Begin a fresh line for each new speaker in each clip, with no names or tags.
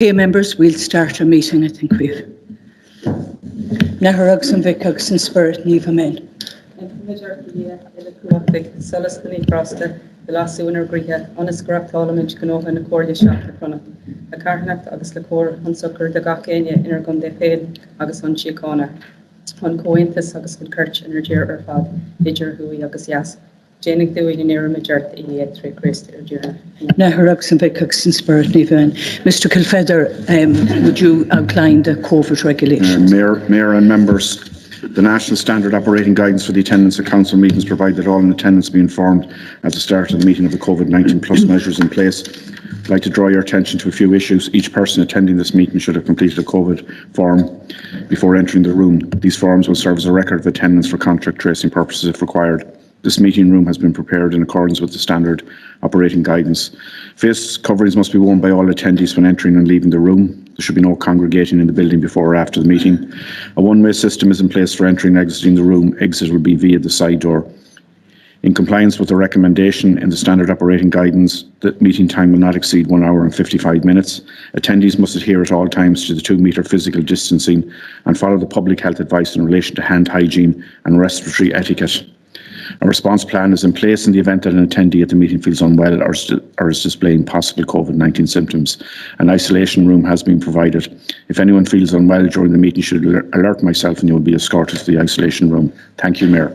Okay, members, we'll start our meeting. I think we've Naharug and Vicux and Spirit Neva Men.
Solascony Frosta, the last winner Griha, honest Grap Parliament, Canova and Cordia Shop the Crona. A Carnac, August Lacor, Hunsucker, the Gakania, Intergun de Pale, August on Chicona. On Cointhus, August with Kirch, and Erger or Fad, Bidger, Hui, August Yas. Janik the William Nera Major, the 3 Christ, Erger.
Naharug and Vicux and Spirit Neva Men. Mr. Kilfeather, would you outline the COVID regulations?
Mayor and members. The National Standard Operating Guidance for the attendance of council meetings provide that all in attendance be informed at the start of the meeting of the COVID-19 plus measures in place. I'd like to draw your attention to a few issues. Each person attending this meeting should have completed a COVID form before entering the room. These forms will serve as a record of attendance for contact tracing purposes if required. This meeting room has been prepared in accordance with the standard operating guidance. Face coverings must be worn by all attendees when entering and leaving the room. There should be no congregating in the building before or after the meeting. A one-way system is in place for entering and exiting the room. Exit will be via the side door. In compliance with the recommendation in the standard operating guidance, the meeting time will not exceed 1 hour and 55 minutes. Attendees must adhere at all times to the 2-metre physical distancing and follow the public health advice in relation to hand hygiene and respiratory etiquette. A response plan is in place in the event that an attendee at the meeting feels unwell or is displaying possible COVID-19 symptoms. An isolation room has been provided. If anyone feels unwell during the meeting, you should alert myself and you will be escorted to the isolation room. Thank you, Mayor.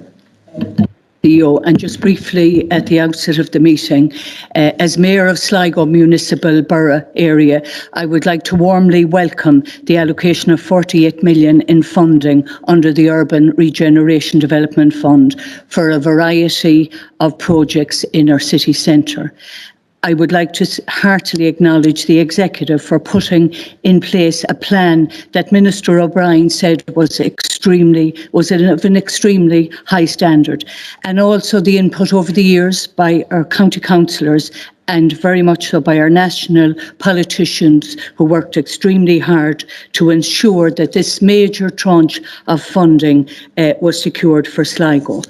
And just briefly at the outset of the meeting, as Mayor of Sligo Municipal Borough area, I would like to warmly welcome the allocation of 48 million in funding under the Urban Regeneration Development Fund for a variety of projects in our city centre. I would like to heartily acknowledge the Executive for putting in place a plan that Minister O'Brien said was of an extremely high standard, and also the input over the years by our county councillors and very much so by our national politicians who worked extremely hard to ensure that this major tranche of funding was secured for Sligo.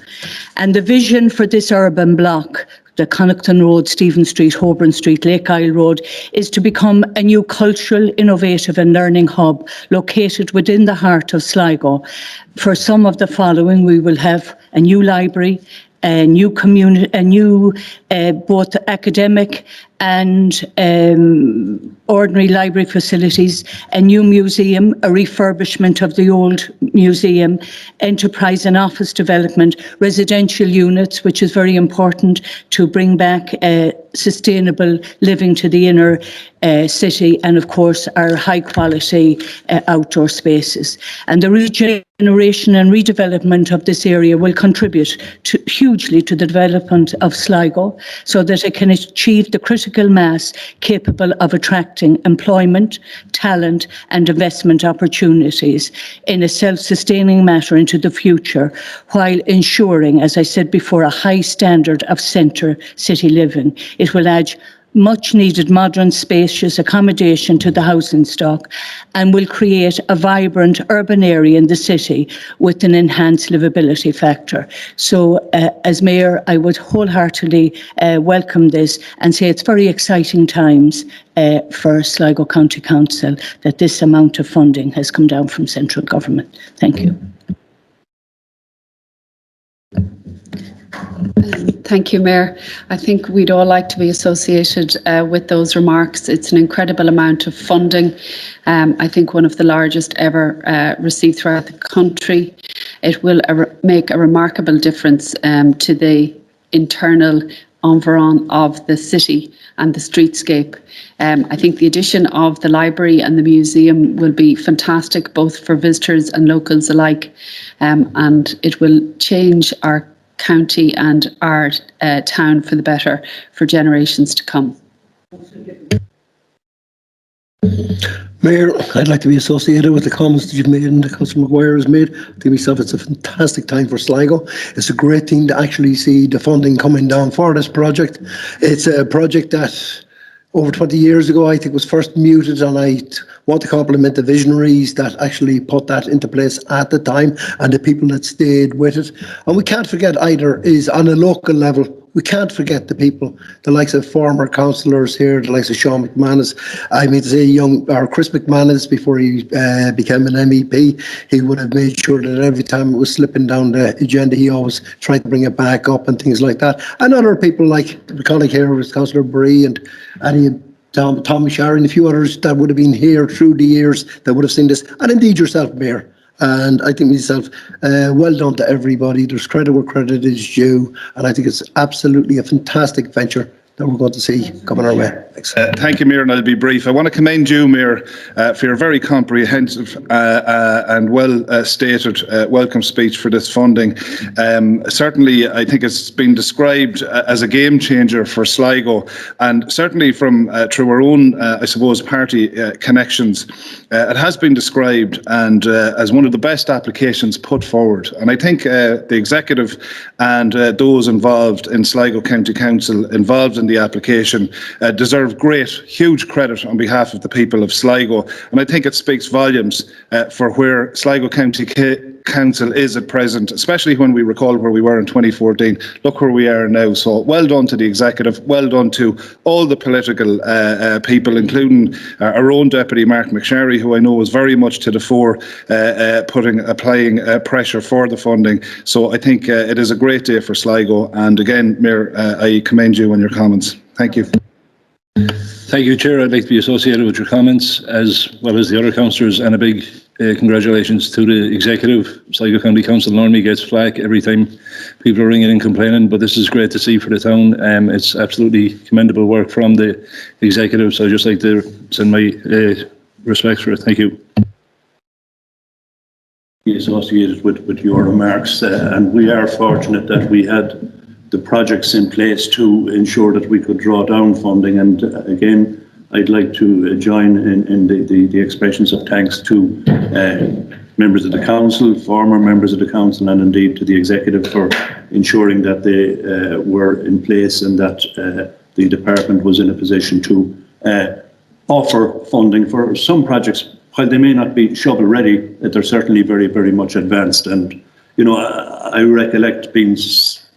And the vision for this urban block, the Connaughton Road, Stephen Street, Holborn Street, Lake Isle Road, is to become a new cultural, innovative and learning hub located within the heart of Sligo. For some of the following, we will have a new library, a new community, both academic and ordinary library facilities, a new museum, a refurbishment of the old museum, enterprise and office development, residential units, which is very important to bring back sustainable living to the inner city, and of course our high quality outdoor spaces. And the regeneration and redevelopment of this area will contribute hugely to the development of Sligo so that it can achieve the critical mass capable of attracting employment, talent and investment opportunities in a self-sustaining manner into the future, while ensuring, as I said before, a high standard of centre city living. It will add much needed modern spacious accommodation to the housing stock and will create a vibrant urban area in the city with an enhanced livability factor. So as Mayor, I would wholeheartedly welcome this and say it's very exciting times for Sligo County Council that this amount of funding has come down from central government. Thank you.
Thank you, Mayor. I think we'd all like to be associated with those remarks. It's an incredible amount of funding. I think one of the largest ever received throughout the country. It will make a remarkable difference to the internal environment of the city and the streetscape. I think the addition of the library and the museum will be fantastic, both for visitors and locals alike, and it will change our county and our town for the better for generations to come.
Mayor, I'd like to be associated with the comments that you've made and that Councillor Maguire has made. I think myself, it's a fantastic time for Sligo. It's a great thing to actually see the funding coming down for this project. It's a project that over 20 years ago, I think was first muted, and I want to compliment the visionaries that actually put that into place at the time and the people that stayed with it. And we can't forget either is on a local level, we can't forget the people, the likes of former councillors here, the likes of Sean McManus. I mean to say Chris McManus, before he became an MEP, he would have made sure that every time it was slipping down the agenda, he always tried to bring it back up and things like that. And other people like the colleague here was Councillor Borough and Tommy Shara and a few others that would have been here through the years that would have seen this, and indeed yourself, Mayor. And I think myself, well done to everybody. There's credit where credit is due, and I think it's absolutely a fantastic venture that we're going to see coming our way. Thanks.
Thank you, Mayor, and I'll be brief. I want to commend you, Mayor, for your very comprehensive and well-stated welcome speech for this funding. Certainly, I think it's been described as a game changer for Sligo, and certainly from through our own, I suppose, party connections, it has been described and as one of the best applications put forward. And I think the executive and those involved in Sligo County Council involved in the application deserve great, huge credit on behalf of the people of Sligo. And I think it speaks volumes for where Sligo County Council is at present, especially when we recall where we were in 2014. Look where we are now. So well done to the executive, well done to all the political people, including our own Deputy Mark McSherry, who I know was very much to the fore, applying pressure for the funding. So I think it is a great day for Sligo. And again, Mayor, I commend you on your comments. Thank you.
Thank you, Chair. I'd like to be associated with your comments, as well as the other councillors, and a big congratulations to the executive. Sligo County Council normally gets flack every time people are ringing and complaining, but this is great to see for the town. It's absolutely commendable work from the executive, so I'd just like to send my respects for it. Thank you.
Associated with your remarks, and we are fortunate that we had the projects in place to ensure that we could draw down funding. And again, I'd like to join in the expressions of thanks to members of the council, former members of the council, and indeed to the executive for ensuring that they were in place and that the department was in a position to offer funding for some projects. While they may not be shovel ready, they're certainly very, very much advanced. And, you know, I recollect being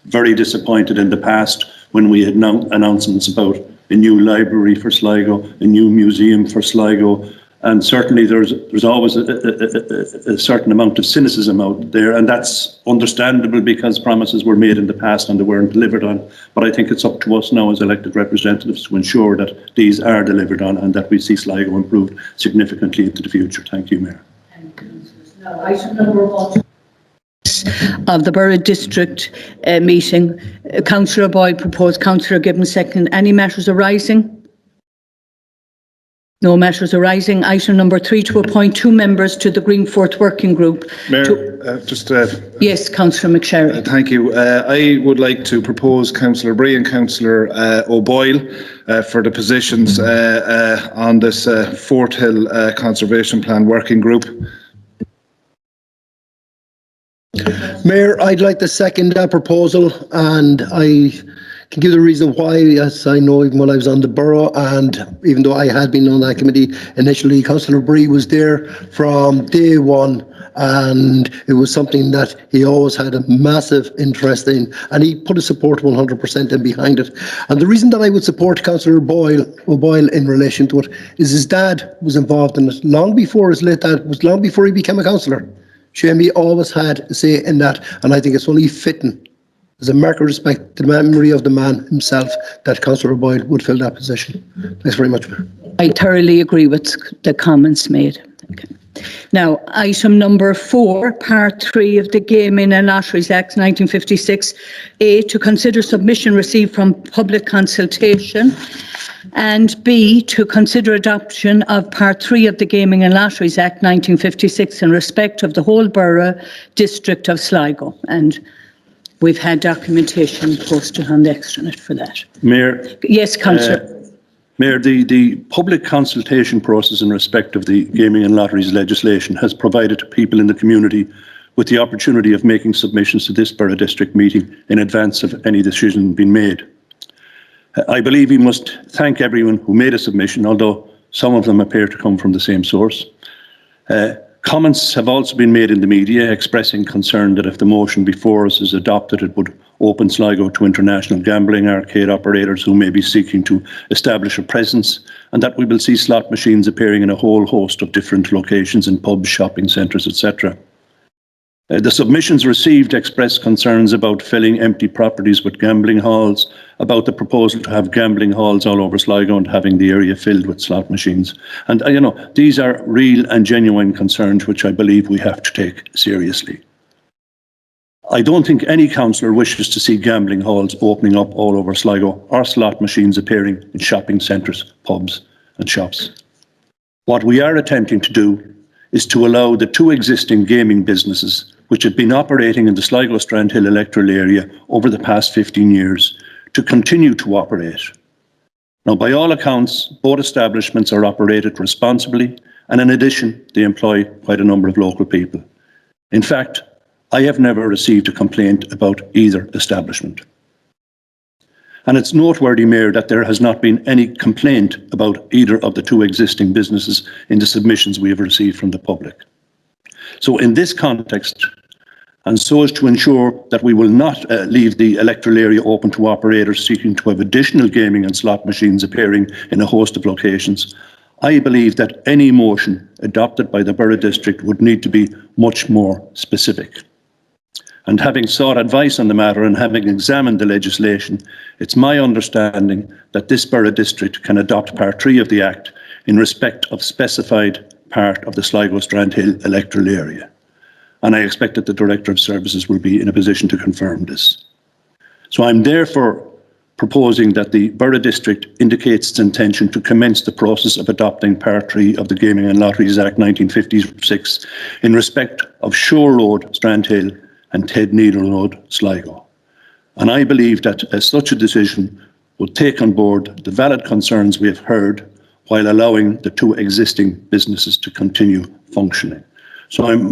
very disappointed in the past when we had announcements about a new library for Sligo, a new museum for Sligo, and certainly there's always a certain amount of cynicism out there, and that's understandable because promises were made in the past and they weren't delivered on. But I think it's up to us now as elected representatives to ensure that these are delivered on and that we see Sligo improved significantly into the future. Thank you, Mayor.
Now, item number 1 of the Borough District meeting. Councillor Boyd proposed, Councillor Gibbon second. Any matters arising? No matters arising. Item number 3, to appoint 2 members to the Greenforth Working Group.
Mayor,
yes, Councillor McSherry.
Thank you. I would like to propose Councillor Bray and Councillor O'Boyle for the positions on this Fort Hill Conservation Plan Working Group.
Mayor, I'd like to second that proposal, and I can give the reason why. As I know, even when I was on the Borough, and even though I had been on that committee initially, Councillor Bree was there from day one, and it was something that he always had a massive interest in, and he put his support 100% in behind it. And the reason that I would support Councillor O'Boyle in relation to it is his dad was involved in it long before his late dad was, long before he became a councillor. Jamie always had a say in that, and I think it's only fitting, as a mark of respect to the memory of the man himself, that Councillor Boyle would fill that position. Thanks very much, Mayor.
I thoroughly agree with the comments made. Okay. Now, item number 4, part 3 of the Gaming and Lotteries Act 1956, A, to consider submission received from public consultation, and B, to consider adoption of part 3 of the Gaming and Lotteries Act 1956 in respect of the whole Borough District of Sligo. And we've had documentation posted on the extranet for that.
Mayor.
Yes, Councillor.
Mayor, the public consultation process in respect of the gaming and lotteries legislation has provided people in the community with the opportunity of making submissions to this Borough District meeting in advance of any decision being made. I believe we must thank everyone who made a submission, although some of them appear to come from the same source. Comments have also been made in the media expressing concern that if the motion before us is adopted, it would open Sligo to international gambling arcade operators who may be seeking to establish a presence, and that we will see slot machines appearing in a whole host of different locations in pubs, shopping centres, etc. The submissions received express concerns about filling empty properties with gambling halls, about the proposal to have gambling halls all over Sligo and having the area filled with slot machines. And, these are real and genuine concerns which I believe we have to take seriously. I don't think any councillor wishes to see gambling halls opening up all over Sligo or slot machines appearing in shopping centres, pubs and shops. What we are attempting to do is to allow the 2 existing gaming businesses which have been operating in the Sligo Strandhill electoral area over the past 15 years to continue to operate. Now, by all accounts, both establishments are operated responsibly, and in addition, they employ quite a number of local people. In fact, I have never received a complaint about either establishment. And it's noteworthy, Mayor, that there has not been any complaint about either of the 2 existing businesses in the submissions we have received from the public. So in this context, and so as to ensure that we will not leave the electoral area open to operators seeking to have additional gaming and slot machines appearing in a host of locations, I believe that any motion adopted by the Borough District would need to be much more specific. And having sought advice on the matter and having examined the legislation, it's my understanding that this Borough District can adopt Part 3 of the Act in respect of specified part of the Sligo Strandhill electoral area. And I expect that the Director of Services will be in a position to confirm this. So I'm therefore proposing that the Borough District indicates its intention to commence the process of adopting Part 3 of the Gaming and Lotteries Act 1956 in respect of Shore Road, Strandhill, and Ted Needle Road, Sligo. And I believe that such a decision will take on board the valid concerns we have heard while allowing the 2 existing businesses to continue functioning. So I'm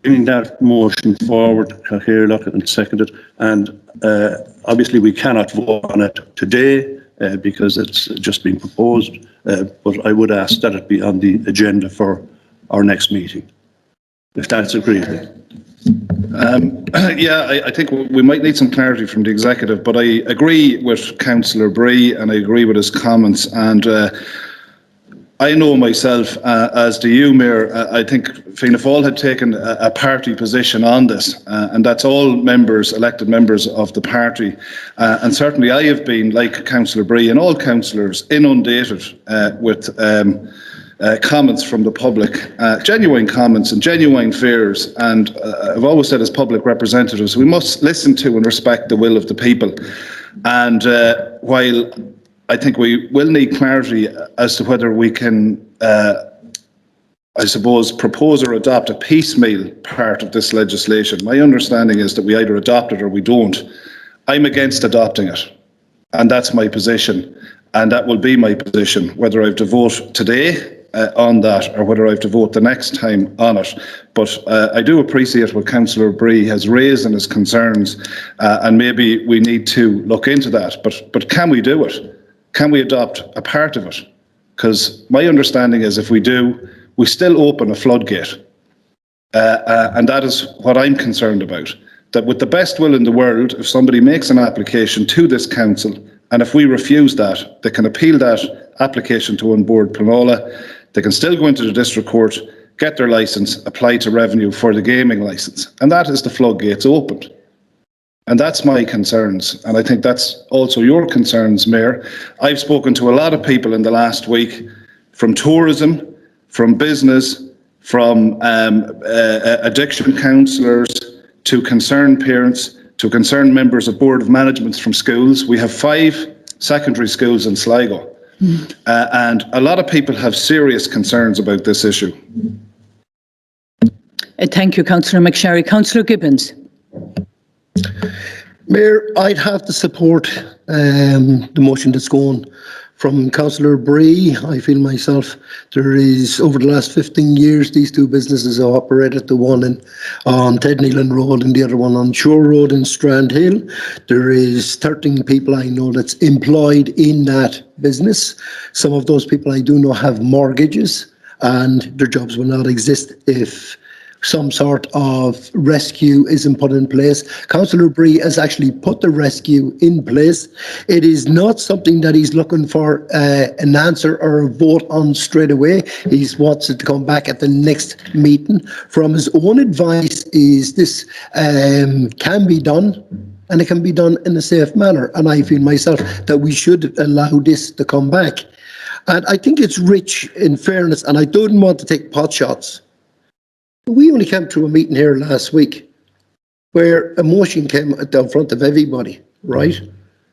bringing that motion forward. Here, look and second it. And obviously we cannot vote on it today because it's just been proposed. But I would ask that it be on the agenda for our next meeting, if that's agreed.
I think we might need some clarity from the executive, but I agree with Councillor Bree and I agree with his comments. And I know myself, as do you, Mayor, I think Fianna Fáil had taken a party position on this, and that's all members, elected members of the party. And certainly I have been, like Councillor Bree and all councillors, inundated with comments from the public, genuine comments and genuine fears. And I've always said as public representatives, we must listen to and respect the will of the people. And while I think we will need clarity as to whether we can, I suppose, propose or adopt a piecemeal part of this legislation. My understanding is that we either adopt it or we don't. I'm against adopting it, and that's my position. And that will be my position, whether I have to vote today on that or whether I have to vote the next time on it. But I do appreciate what Councillor Bree has raised and his concerns, and maybe we need to look into that. But can we do it? Can we adopt a part of it? Because my understanding is if we do, we still open a floodgate. And that is what I'm concerned about. That with the best will in the world, if somebody makes an application to this council, and if we refuse that, they can appeal that application to An Bord Pleanála. They can still go into the district court, get their licence, apply to revenue for the gaming licence. And that is the floodgates opened. And that's my concerns. And I think that's also your concerns, Mayor. I've spoken to a lot of people in the last week, from tourism, from business, from addiction counsellors, to concerned parents, to concerned members of board of management from schools. We have 5 secondary schools in Sligo. And a lot of people have serious concerns about this issue.
Thank you, Councillor McSherry. Councillor Gibbons.
Mayor, I'd have to support the motion that's going from Councillor Bree. I feel myself there is, over the last 15 years, these 2 businesses have operated, the one on Ted Neelan Road and the other one on Shore Road in Strandhill. There is 13 people I know that's employed in that business. Some of those people I do know have mortgages, and their jobs will not exist if some sort of rescue isn't put in place. Councillor Bree has actually put the rescue in place. It is not something that he's looking for an answer or a vote on straight away. He wants it to come back at the next meeting. From his own advice is this can be done, and it can be done in a safe manner. And I feel myself that we should allow this to come back. And I think it's rich in fairness, and I don't want to take pot shots. We only came through a meeting here last week where a motion came down front of everybody, right?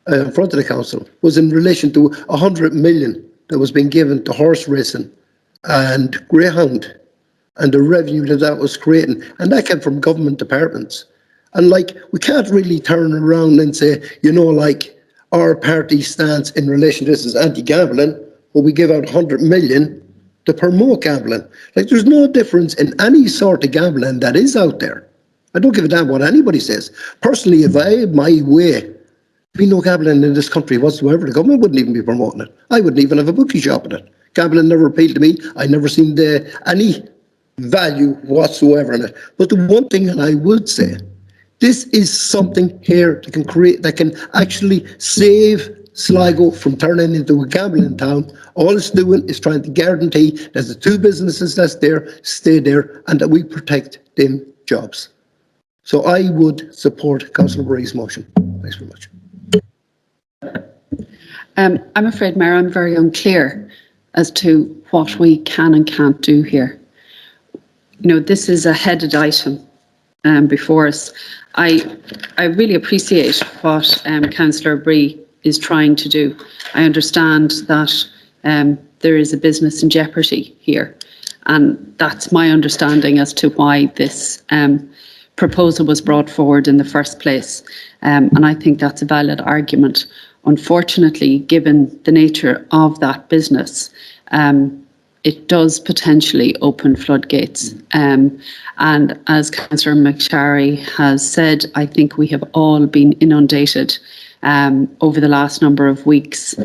In front of the council, was in relation to 100 million that was being given to horse racing and greyhound and the revenue that was creating. And that came from government departments. And like, we can't really turn around and say, you know, like our party stance in relation to this is anti-gambling, but we give out 100 million to promote gambling. Like, there's no difference in any sort of gambling that is out there. I don't give a damn what anybody says. Personally, if I had my way, there'd be no gambling in this country whatsoever. The government wouldn't even be promoting it. I wouldn't even have a bookie shop in it. Gambling never appealed to me. I never seen any value whatsoever in it. But the one thing that I would say, this is something here that can create, that can actually save Sligo from turning into a gambling town. All it's doing is trying to guarantee that the two businesses that's there stay there and that we protect them jobs. So I would support Councillor Bree's motion. Thanks very much.
I'm afraid, Mayor, I'm very unclear as to what we can and can't do here. You know, this is a headed item before us. I really appreciate what Councillor Bree is trying to do. I understand that there is a business in jeopardy here, and that's my understanding as to why this proposal was brought forward in the first place, and I think that's a valid argument. Unfortunately, given the nature of that business, it does potentially open floodgates. And as Councillor McSharry has said, I think we have all been inundated over the last number of weeks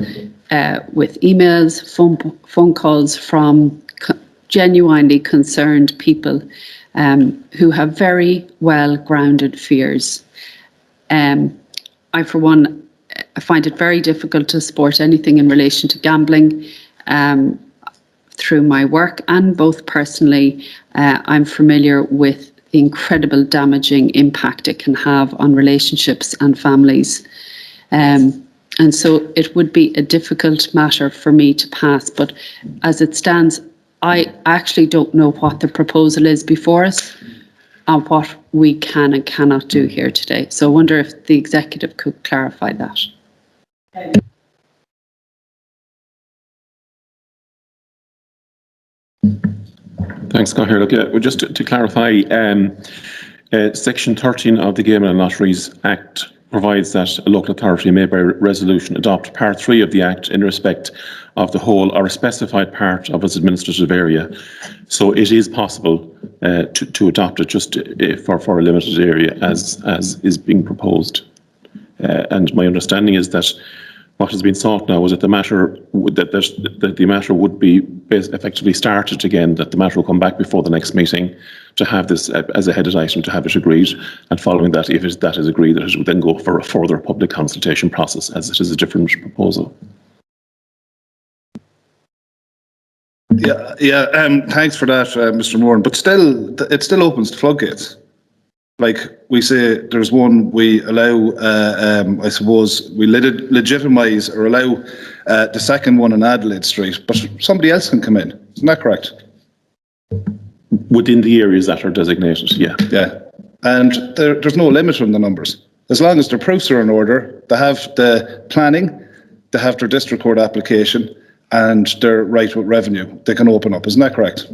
with emails, phone calls from genuinely concerned people who have very well-grounded fears. I, for one, I find it very difficult to support anything in relation to gambling through my work, and both personally, I'm familiar with the incredible damaging impact it can have on relationships and families. And so it would be a difficult matter for me to pass, but as it stands, I actually don't know what the proposal is before us and what we can and cannot do here today. So I wonder if the executive could clarify that.
Thanks, Cahir. Look, well, just to clarify, Section 13 of the Gaming and Lotteries Act provides that a local authority may by resolution adopt Part 3 of the Act in respect of the whole or a specified part of its administrative area. So it is possible to adopt it just for a limited area as is being proposed. And my understanding is that what has been sought now is that the matter would be effectively started again, that the matter will come back before the next meeting to have this as a headed item, to have it agreed, and following that, if that is agreed, that it would then go for a further public consultation process, as it is a different proposal.
Yeah. Thanks for that, Mr. Moran. But still, it still opens the floodgates. Like we say, there's one we allow. I suppose we legitimise or allow the second one in Adelaide Street, but somebody else can come in. Isn't that correct?
Within the areas that are designated, yeah.
Yeah, and there's no limit on the numbers. As long as their proofs are in order, they have the planning, they have their district court application, and they're right with revenue, they can open up. Isn't that correct?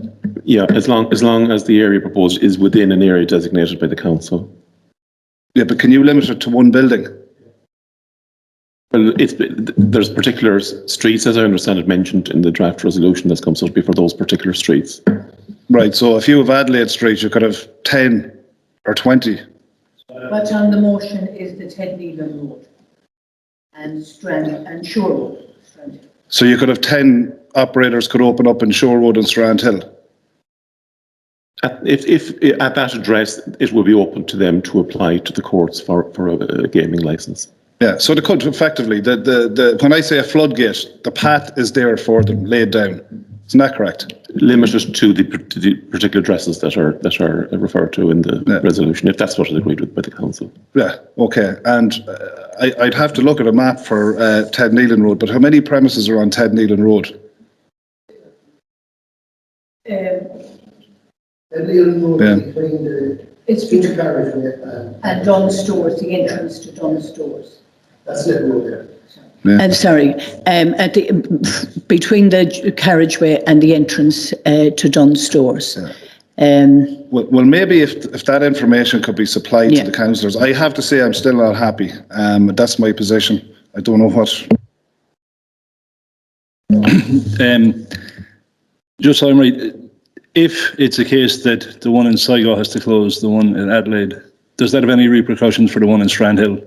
Yeah, as long as the area proposed is within an area designated by the council.
Yeah, but can you limit it to one building?
Well, there's particular streets, as I understand it, mentioned in the draft resolution that's come, so it'll be for those particular streets.
Right, so if you have Adelaide Street, you could have 10 or 20.
What's on the motion is the Ted Neelan Road and Strand and Shore Road.
So you could have 10 operators could open up in Shore Road and Strand Hill?
If at that address, it will be open to them to apply to the courts for a gaming licence.
Yeah, so they could effectively, when I say a floodgate, the path is there for them laid down. Isn't that correct?
Limited to the particular addresses that are referred to in the resolution, if that's what is agreed with by the council.
Yeah, okay. And I'd have to look at a map for Ted Nealon Road, but how many premises are on Ted Nealon Road?
It's between and Dunn Stores, the entrance to Dunn Stores.
That's it, road.
I'm sorry, between the carriageway and the entrance to Dunn Stores.
Well, maybe if that information could be supplied to the councillors, I have to say I'm still not happy. That's my position. I don't know what.
Just so I'm right, if it's a case that the one in Sligo has to close, the one in Adelaide, does that have any repercussions for the one in Strand Hill?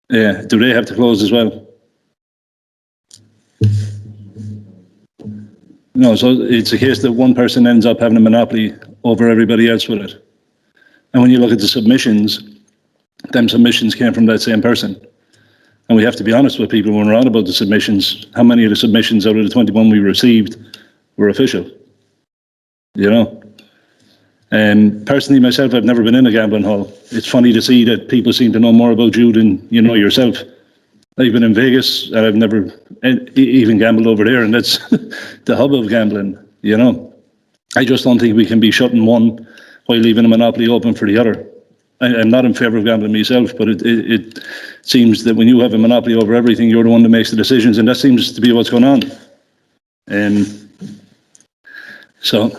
Yeah, do they have to close as well? No, so it's a case that one person ends up having a monopoly over everybody else with it. And when you look at the submissions, them submissions came from that same person. And we have to be honest with people when we're on about the submissions. How many of the submissions out of the 21 we received were official? You know? And personally, myself, I've never been in a gambling hall. It's funny to see that people seem to know more about you than you know yourself. I've been in Vegas and I've never even gambled over there, and that's the hub of gambling, you know. I just don't think we can be shutting one while leaving a monopoly open for the other. I'm not in favour of gambling myself, but it seems that when you have a monopoly over everything, you're the one that makes the decisions, and that seems to be what's going on. So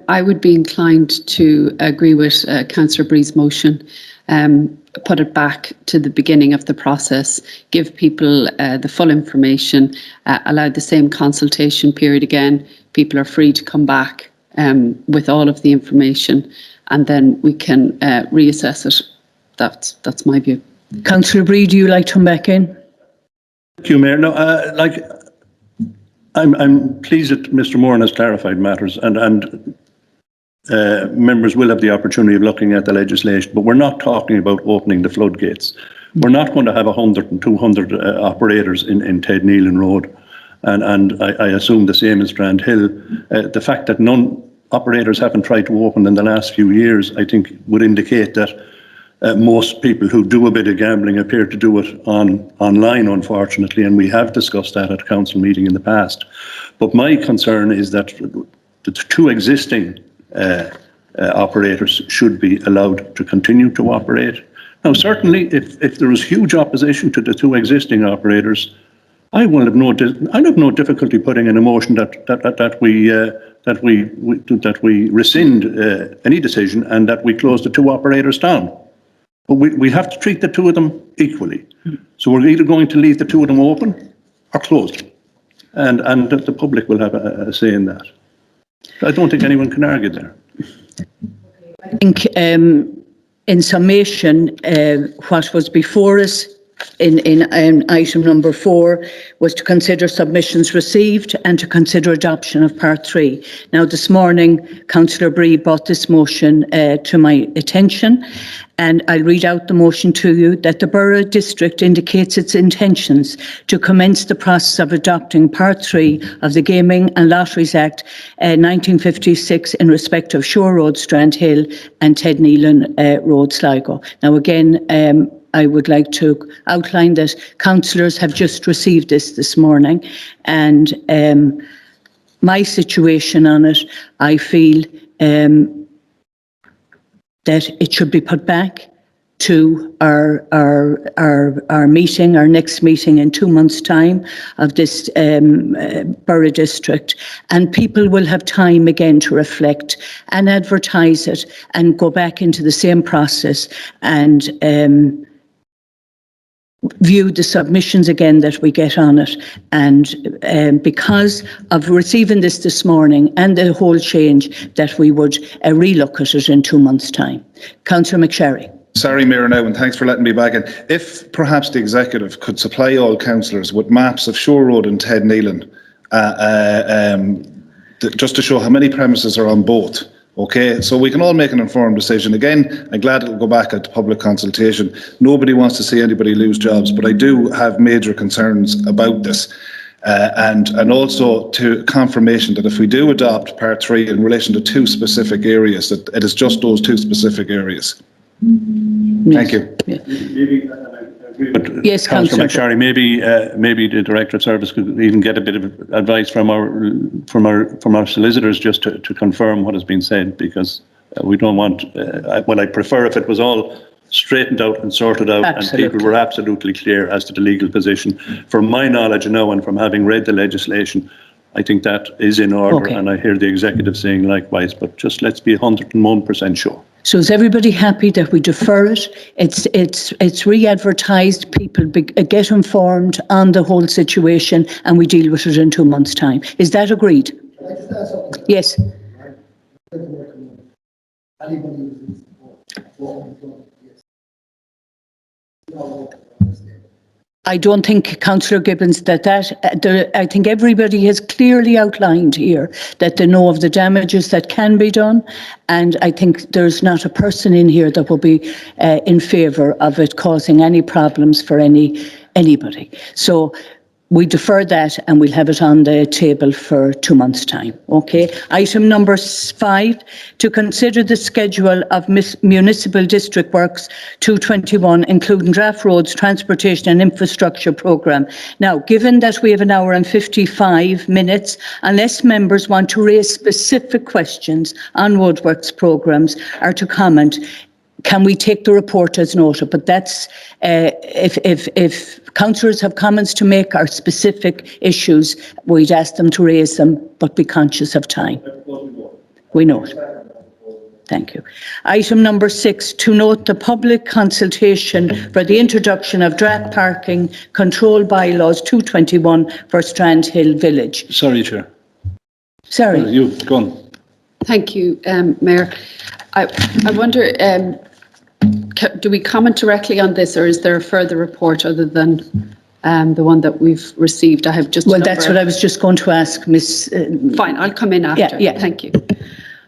I would be inclined to agree with Councillor Bree's motion. Put it back to the beginning of the process, give people the full information, allow the same consultation period again. People are free to come back with all of the information, and then we can reassess it. That's my view.
Councillor Bree, do you like to come back in?
Thank you, Mayor. No, I'm pleased that Mr. Moran has clarified matters, and members will have the opportunity of looking at the legislation, but we're not talking about opening the floodgates. We're not going to have 100 and 200 operators in Ted Nealon Road, and I assume the same in Strand Hill. The fact that none operators haven't tried to open in the last few years, I think, would indicate that most people who do a bit of gambling appear to do it online, unfortunately, and we have discussed that at a council meeting in the past. But my concern is that the two existing operators should be allowed to continue to operate. Now, certainly, if there is huge opposition to the two existing operators, I have no difficulty putting in a motion that we rescind any decision and that we close the two operators down. But we have to treat the two of them equally. So we're either going to leave the two of them open or close them, and the public will have a say in that. I don't think anyone can argue there.
I think in summation, what was before us in item number 4 was to consider submissions received and to consider adoption of part 3. Now this morning, Councillor Bree brought this motion to my attention, and I'll read out the motion to you: that the Borough District indicates its intentions to commence the process of adopting Part 3 of the Gaming and Lotteries Act 1956 in respect of Shore Road, Strand Hill and Ted Nealon Road, Sligo. Now again, I would like to outline that councillors have just received this morning, and my situation on it, I feel that it should be put back to our meeting, our next meeting in 2 months' time of this Borough District, and people will have time again to reflect and advertise it and go back into the same process and view the submissions again that we get on it. And because of receiving this morning and the whole change, that we would relook at it in 2 months' time. Councillor McSherry.
Sorry, Mayor, now, and thanks for letting me back in. If perhaps the executive could supply all councillors with maps of Shore Road and Ted Nealon, just to show how many premises are on both. Okay, so we can all make an informed decision. Again, I'm glad it'll go back at public consultation. Nobody wants to see anybody lose jobs, but I do have major concerns about this. And also to confirmation that if we do adopt part 3 in relation to 2 specific areas, that it is just those 2 specific areas. Thank you.
But
Yes,
Councillor
Councillor.
McSharry, maybe the Director of Service could even get a bit of advice from our solicitors just to confirm what has been said, because we don't want. Well, I prefer if it was all straightened out and sorted out,
Absolutely.
and people were absolutely clear as to the legal position. From my knowledge now, and from having read the legislation, I think that is in order,
Okay.
and I hear the executive saying likewise. But just let's be 101% sure.
So is everybody happy that we defer it? It's re-advertised, people get informed on the whole situation, and we deal with it in 2 months' time. Is that agreed? Yes. I don't think, Councillor Gibbons, I think everybody has clearly outlined here that they know of the damages that can be done, and I think there's not a person in here that will be in favour of it causing any problems for anybody. So we defer that and we'll have it on the table for 2 months' time. Okay. Item number 5, to consider the schedule of Municipal District Works 221, including draft roads, transportation and infrastructure programme. Now, given that we have 1 hour and 55 minutes, unless members want to raise specific questions on roadworks programmes or to comment, can we take the report as noted? But that's if councillors have comments to make or specific issues, we'd ask them to raise them, but be conscious of time. We know it. Thank you. Item number 6, to note the public consultation for the introduction of draft parking control bylaws 221 for Strandhill Village.
Sorry, Chair.
Sorry.
You, go on.
Thank you, Mayor. I wonder, do we comment directly on this, or is there a further report other than the one that we've received? I have just.
Well, that's what I was just going to ask, Miss.
Fine, I'll come in after.
Yeah.
Thank you.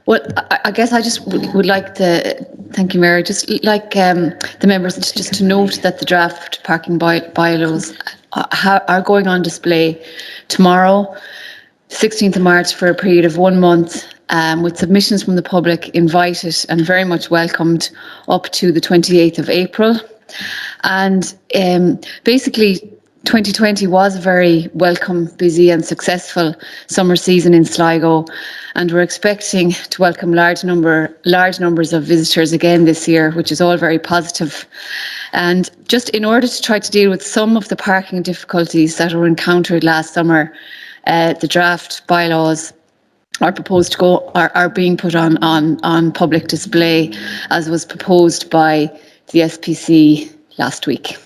Well, I guess I just would like to, thank you, Mary, just like the members just to note that the draft parking bylaws are going on display tomorrow, 16th of March, for a period of 1 month, with submissions from the public invited and very much welcomed up to the 28th of April. And basically, 2020 was a very welcome, busy and successful summer season in Sligo, and we're expecting to welcome large numbers of visitors again this year, which is all very positive. And just in order to try to deal with some of the parking difficulties that were encountered last summer, the draft bylaws are proposed to are being put on public display, as was proposed by the SPC last week.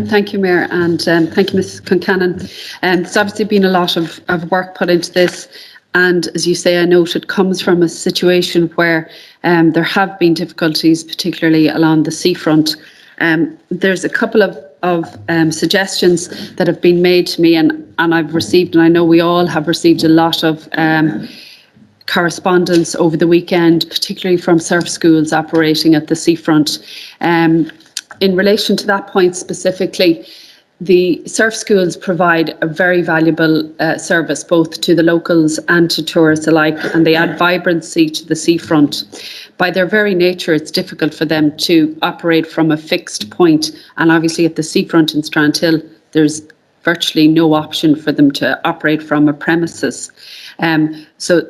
Thank you, Mayor, and thank you, Ms Concannon. There's obviously been a lot of work put into this, and as you say, I note it comes from a situation where there have been difficulties, particularly along the seafront. There's a couple of suggestions that have been made to me, and I've received, and I know we all have received a lot of correspondence over the weekend, particularly from surf schools operating at the seafront. In relation to that point specifically, the surf schools provide a very valuable service both to the locals and to tourists alike, and they add vibrancy to the seafront. By their very nature, it's difficult for them to operate from a fixed point, and obviously at the seafront in Strandhill, there's virtually no option for them to operate from a premises. So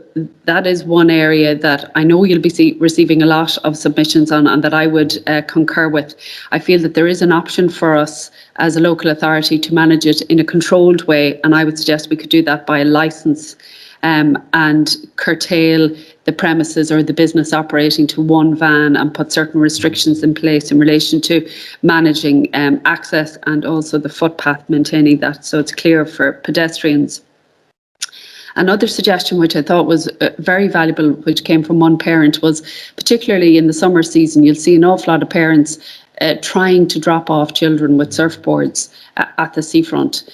that is one area that I know you'll be receiving a lot of submissions on, and that I would concur with. I feel that there is an option for us as a local authority to manage it in a controlled way, and I would suggest we could do that by a licence and curtail the premises or the business operating to one van, and put certain restrictions in place in relation to managing access and also the footpath, maintaining that so it's clear for pedestrians. Another suggestion which I thought was very valuable, which came from one parent, was particularly in the summer season, you'll see an awful lot of parents trying to drop off children with surfboards at the seafront.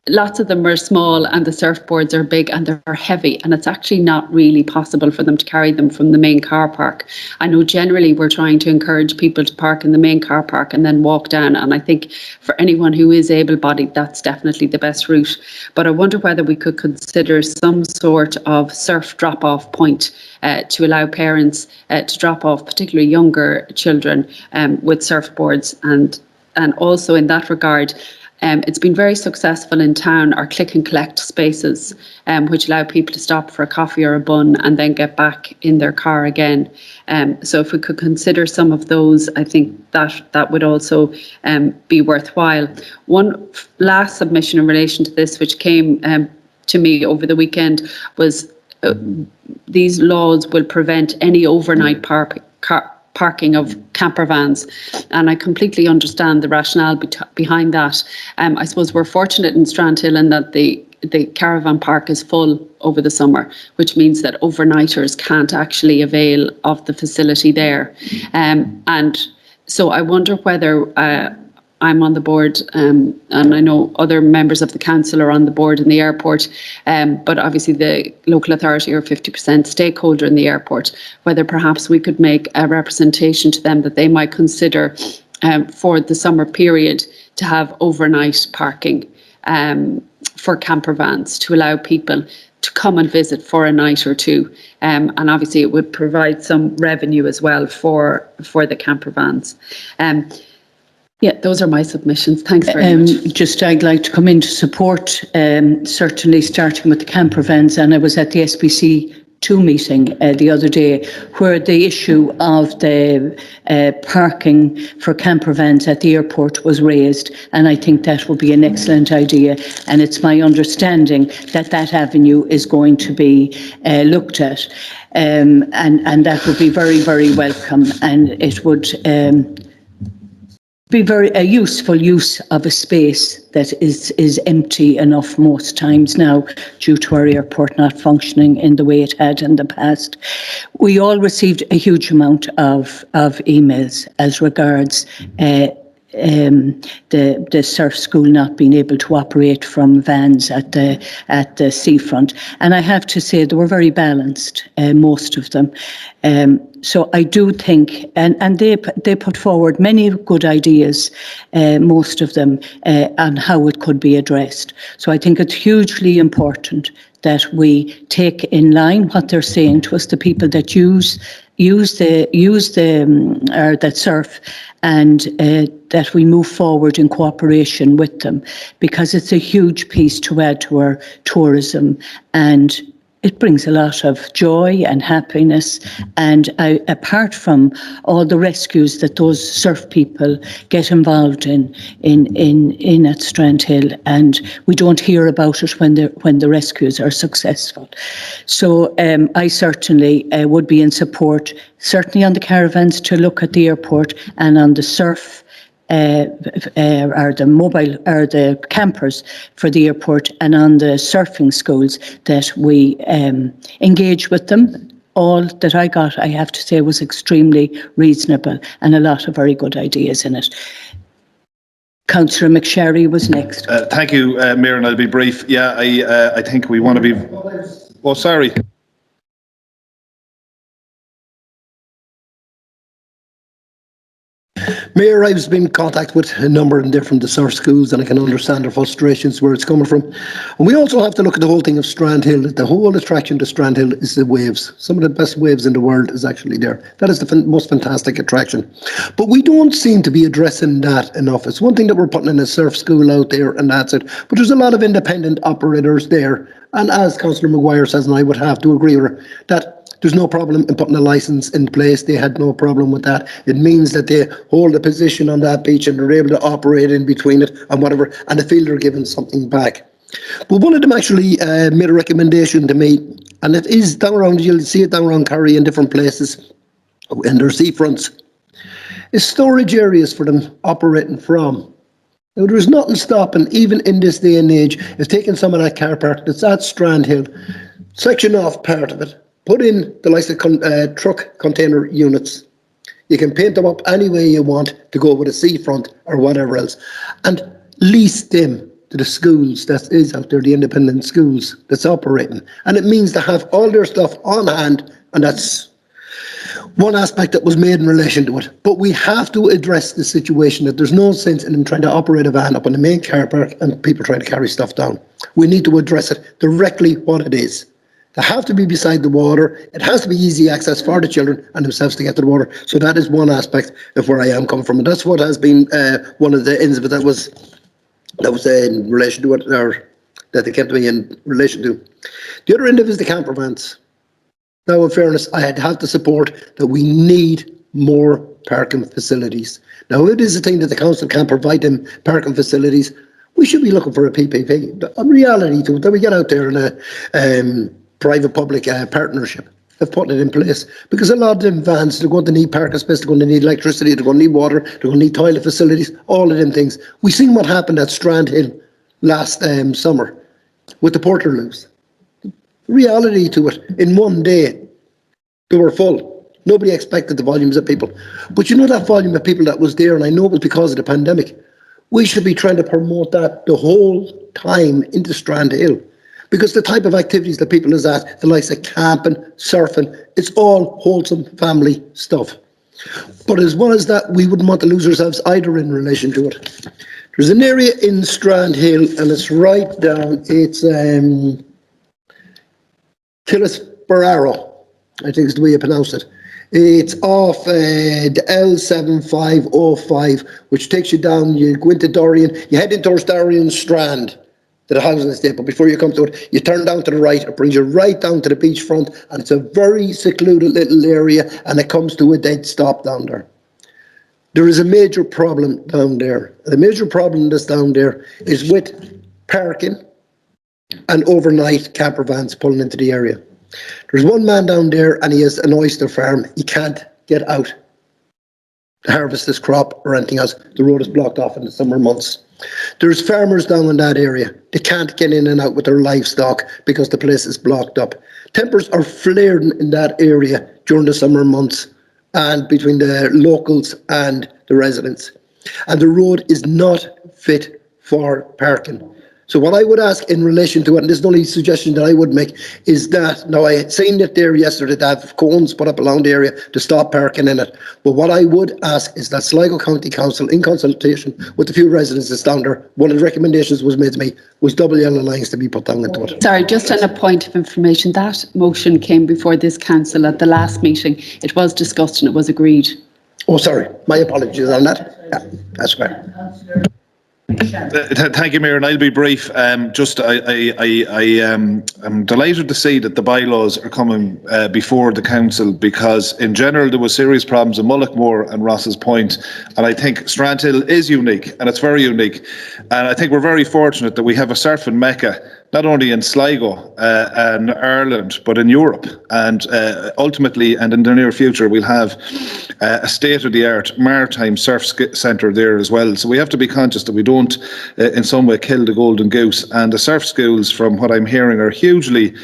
Lots of them are small and the surfboards are big and they're heavy, and it's actually not really possible for them to carry them from the main car park. I know generally we're trying to encourage people to park in the main car park and then walk down, and I think for anyone who is able-bodied, that's definitely the best route. But I wonder whether we could consider some sort of surf drop-off point to allow parents to drop off particularly younger children with surfboards, and also in that regard, it's been very successful in town, our click and collect spaces, which allow people to stop for a coffee or a bun and then get back in their car again. So if we could consider some of those, I think that would also be worthwhile. One last submission in relation to this, which came to me over the weekend, was these laws will prevent any overnight parking of camper vans, and I completely understand the rationale behind that. I suppose we're fortunate in Strandhill in that the caravan park is full over the summer, which means that overnighters can't actually avail of the facility there. And so I wonder whether I'm on the board, and I know other members of the council are on the board in the airport, but obviously the local authority are 50% stakeholder in the airport, whether perhaps we could make a representation to them that they might consider for the summer period to have overnight parking for camper vans, to allow people to come and visit for a night or two. And obviously it would provide some revenue as well for the camper vans. Yeah, those are my submissions. Thanks very much.
I'd like to come in to support, certainly starting with the camper vans. And I was at the SBC2 meeting the other day, where the issue of the parking for camper vans at the airport was raised. And I think that would be an excellent idea. And it's my understanding that that avenue is going to be looked at. And that would be very, very welcome. And it would be a useful use of a space that is empty enough most times now due to our airport not functioning in the way it had in the past. We all received a huge amount of emails as regards the surf school not being able to operate from vans at the seafront, and I have to say they were very balanced, most of them. So I do think, and they put forward many good ideas, most of them, on how it could be addressed. So I think it's hugely important that we take in line what they're saying to us, the people that that surf, and that we move forward in cooperation with them, because it's a huge piece to add to our tourism, and it brings a lot of joy and happiness. And apart from all the rescues that those surf people get involved in at Strandhill, and we don't hear about it when the rescues are successful. So I certainly would be in support, certainly on the caravans to look at the airport, and on the surf or the mobile or the campers for the airport, and on the surfing schools that we engage with them. All that I got, I have to say, was extremely reasonable and a lot of very good ideas in it. Councillor McSherry was next.
Thank you, Mayor, and I'll be brief. Yeah, I think we want to be... Oh, sorry.
Mayor, I've been in contact with a number of different surf schools, and I can understand their frustrations where it's coming from. And we also have to look at the whole thing of Strandhill. The whole attraction to Strandhill is the waves. Some of the best waves in the world is actually there. That is the most fantastic attraction. But we don't seem to be addressing that enough. It's one thing that we're putting in a surf school out there, and that's it. But there's a lot of independent operators there. And as Councillor Maguire says, and I would have to agree with her, that there's no problem in putting a licence in place. They had no problem with that. It means that they hold a position on that beach and they're able to operate in between it and whatever, and they feel they're giving something back. But one of them actually made a recommendation to me, and it is down around, you'll see it down around Kerry in different places, in their seafronts, is storage areas for them operating from. Now, there's nothing stopping, even in this day and age, of taking some of that car park that's at Strand Hill, section off part of it, put in the likes of truck container units. You can paint them up any way you want to go with a seafront or whatever else, and lease them to the schools that is out there, the independent schools that's operating. And it means to have all their stuff on hand, and that's one aspect that was made in relation to it. But we have to address the situation that there's no sense in them trying to operate a van up in the main car park and people trying to carry stuff down. We need to address it directly what it is. They have to be beside the water. It has to be easy access for the children and themselves to get to the water. So that is one aspect of where I am coming from. And that's what has been one of the ends of it that was in relation to it, or that they kept me in relation to. The other end of it is the camper vans. Now, in fairness, I have to support that we need more parking facilities. Now, if it is a thing that the council can't provide them parking facilities, we should be looking for a PPP. The reality to it, that we get out there in a private-public partnership of putting it in place. Because a lot of them vans, they're going to need parking space, they're going to need electricity, they're going to need water, they're going to need toilet facilities, all of them things. We seen what happened at Strand Hill last summer with the Portaloos. Reality to it, in one day, they were full. Nobody expected the volumes of people. But you know that volume of people that was there, and I know it was because of the pandemic, we should be trying to promote that the whole time into Strand Hill. Because the type of activities that people is at, the likes of camping, surfing, it's all wholesome family stuff. But as well as that, we wouldn't want to lose ourselves either in relation to it. There's an area in Strand Hill, and it's right down, it's Borough, I think is the way you pronounce it. It's off the L7505, which takes you down, you go into Dorian, you head in towards Dorian Strand to the housing estate, but before you come to it, you turn down to the right, it brings you right down to the beachfront, and it's a very secluded little area, and it comes to a dead stop down there. There is a major problem down there. The major problem that's down there is with parking and overnight camper vans pulling into the area. There's one man down there and he has an oyster farm. He can't get out to harvest his crop or anything else. The road is blocked off in the summer months. There's farmers down in that area. They can't get in and out with their livestock because the place is blocked up. Tempers are flaring in that area during the summer months and between the locals and the residents. And the road is not fit for parking. So what I would ask in relation to it, and this is the only suggestion that I would make, is that, now I seen it there yesterday, to have cones put up along the area to stop parking in it. But what I would ask is that Sligo County Council, in consultation with a few residents that's down there, one of the recommendations was made to me, was double yellow lines to be put down into it.
Sorry, just on a point of information, that motion came before this council at the last meeting. It was discussed and it was agreed.
Oh, sorry, my apologies on that. Yeah, that's fair.
Thank you, Mayor, and I'll be brief. I'm delighted to see that the bylaws are coming before the council, because in general there was serious problems in Mullaghmore and Ross's Point, and I think Strand Hill is unique, and it's very unique, and I think we're very fortunate that we have a surfing mecca, not only in Sligo and Ireland, but in Europe, and ultimately, and in the near future, we'll have a state-of-the-art maritime surf centre there as well. So we have to be conscious that we don't in some way kill the golden goose, and the surf schools, from what I'm hearing, are hugely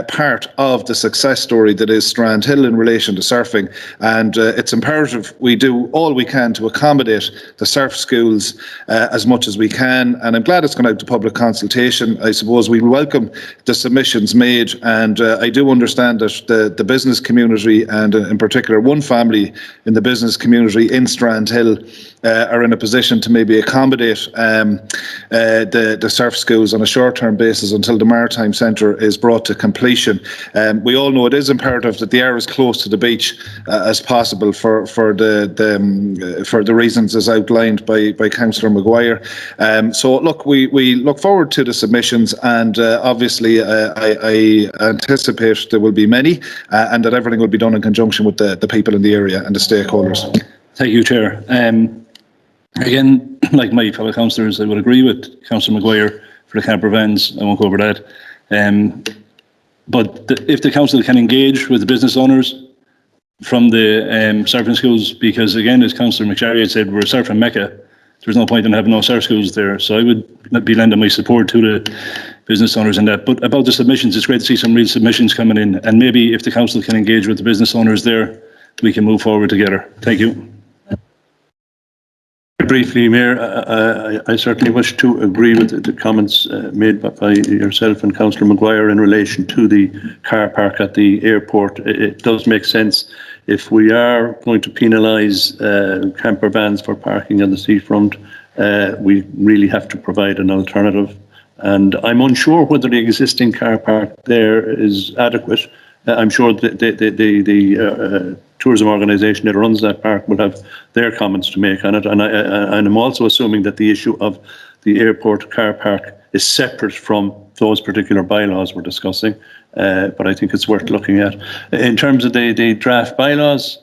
part of the success story that is Strand Hill in relation to surfing, and it's imperative we do all we can to accommodate the surf schools as much as we can, and I'm glad it's gone out to public consultation. I suppose we welcome the submissions made, and I do understand that the business community, and in particular one family in the business community in Strand Hill, are in a position to maybe accommodate the surf schools on a short-term basis until the Maritime Centre is brought to completion. We all know it is imperative that they are as close to the beach as possible for the reasons as outlined by Councillor Maguire. So look, we look forward to the submissions, and obviously I anticipate there will be many, and that everything will be done in conjunction with the people in the area and the stakeholders.
Thank you, Chair. Again, like my fellow councillors, I would agree with Councillor Maguire for the camper vans. I won't go over that. But if the council can engage with the business owners from the surfing schools, because again, as Councillor McSharry had said, we're a surfing mecca, there's no point in having no schools there. So I would be lending my support to the business owners in that. But about the submissions, it's great to see some real submissions coming in. And maybe if the council can engage with the business owners there, we can move forward together. Thank you.
Briefly, Mayor, I certainly wish to agree with the comments made by yourself and Councillor Maguire in relation to the car park at the airport. It does make sense. If we are going to penalise camper vans for parking on the seafront, we really have to provide an alternative. And I'm unsure whether the existing car park there is adequate. I'm sure the tourism organisation that runs that park will have their comments to make on it. And I'm also assuming that the issue of the airport car park is separate from those particular bylaws we're discussing. But I think it's worth looking at. In terms of the draft bylaws,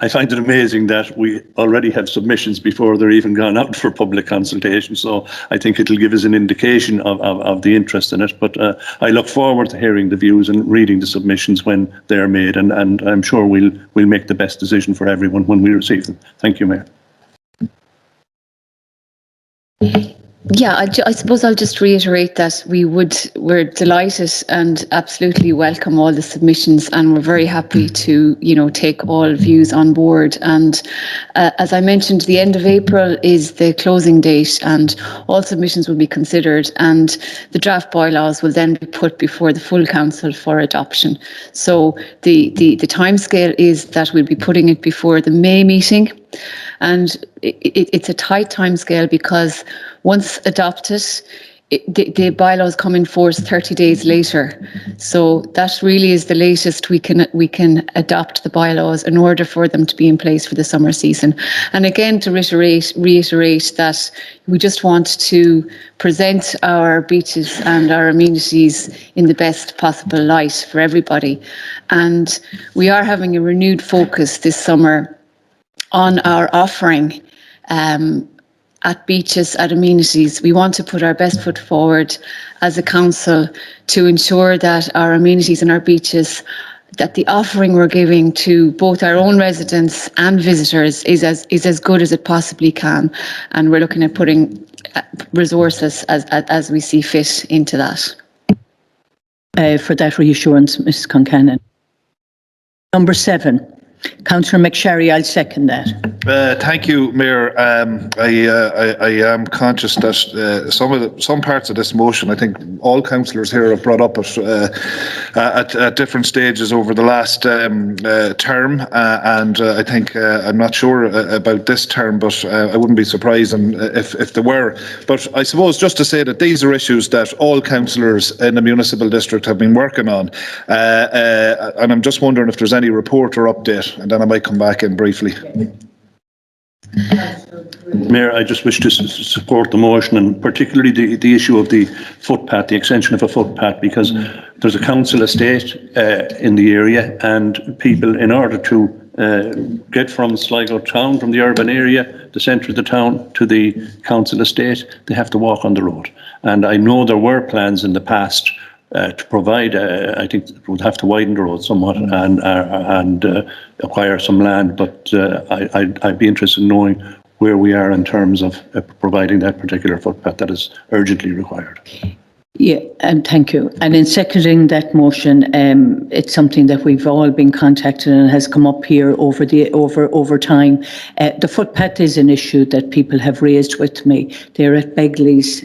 I find it amazing that we already have submissions before they're even gone out for public consultation. So I think it'll give us an indication of the interest in it. But I look forward to hearing the views and reading the submissions when they're made. And I'm sure we'll make the best decision for everyone when we receive them. Thank you, Mayor.
Yeah, I suppose I'll just reiterate that we're delighted and absolutely welcome all the submissions, and we're very happy to, take all views on board. And as I mentioned, the end of April is the closing date, and all submissions will be considered, and the draft bylaws will then be put before the full council for adoption. So the timescale is that we'll be putting it before the May meeting. And it's a tight timescale because once adopted, the bylaws come in force 30 days later. So that really is the latest we can adopt the bylaws in order for them to be in place for the summer season. And again, to reiterate that we just want to present our beaches and our amenities in the best possible light for everybody. And we are having a renewed focus this summer on our offering at beaches, at amenities. We want to put our best foot forward as a council to ensure that our amenities and our beaches, that the offering we're giving to both our own residents and visitors is as good as it possibly can. And we're looking at putting resources as we see fit into that.
For that reassurance, Mrs. Concannon. Number 7. Councillor McSherry, I'll second that.
Thank you, Mayor. I am conscious that some parts of this motion, I think all councillors here have brought up at different stages over the last term, and I think I'm not sure about this term, but I wouldn't be surprised if there were. But I suppose just to say that these are issues that all councillors in the municipal district have been working on, and I'm just wondering if there's any report or update, and then I might come back in briefly.
Mayor, I just wish to support the motion, and particularly the issue of the footpath, the extension of a footpath, because there's a council estate in the area, and people, in order to get from Sligo town, from the urban area, the centre of the town, to the council estate, they have to walk on the road. And I know there were plans in the past to provide, I think it would have to widen the road somewhat and acquire some land, but I'd be interested in knowing where we are in terms of providing that particular footpath that is urgently required.
Yeah, and thank you. And in seconding that motion, it's something that we've all been contacted and has come up here over time. The footpath is an issue that people have raised with me. They're at Begley's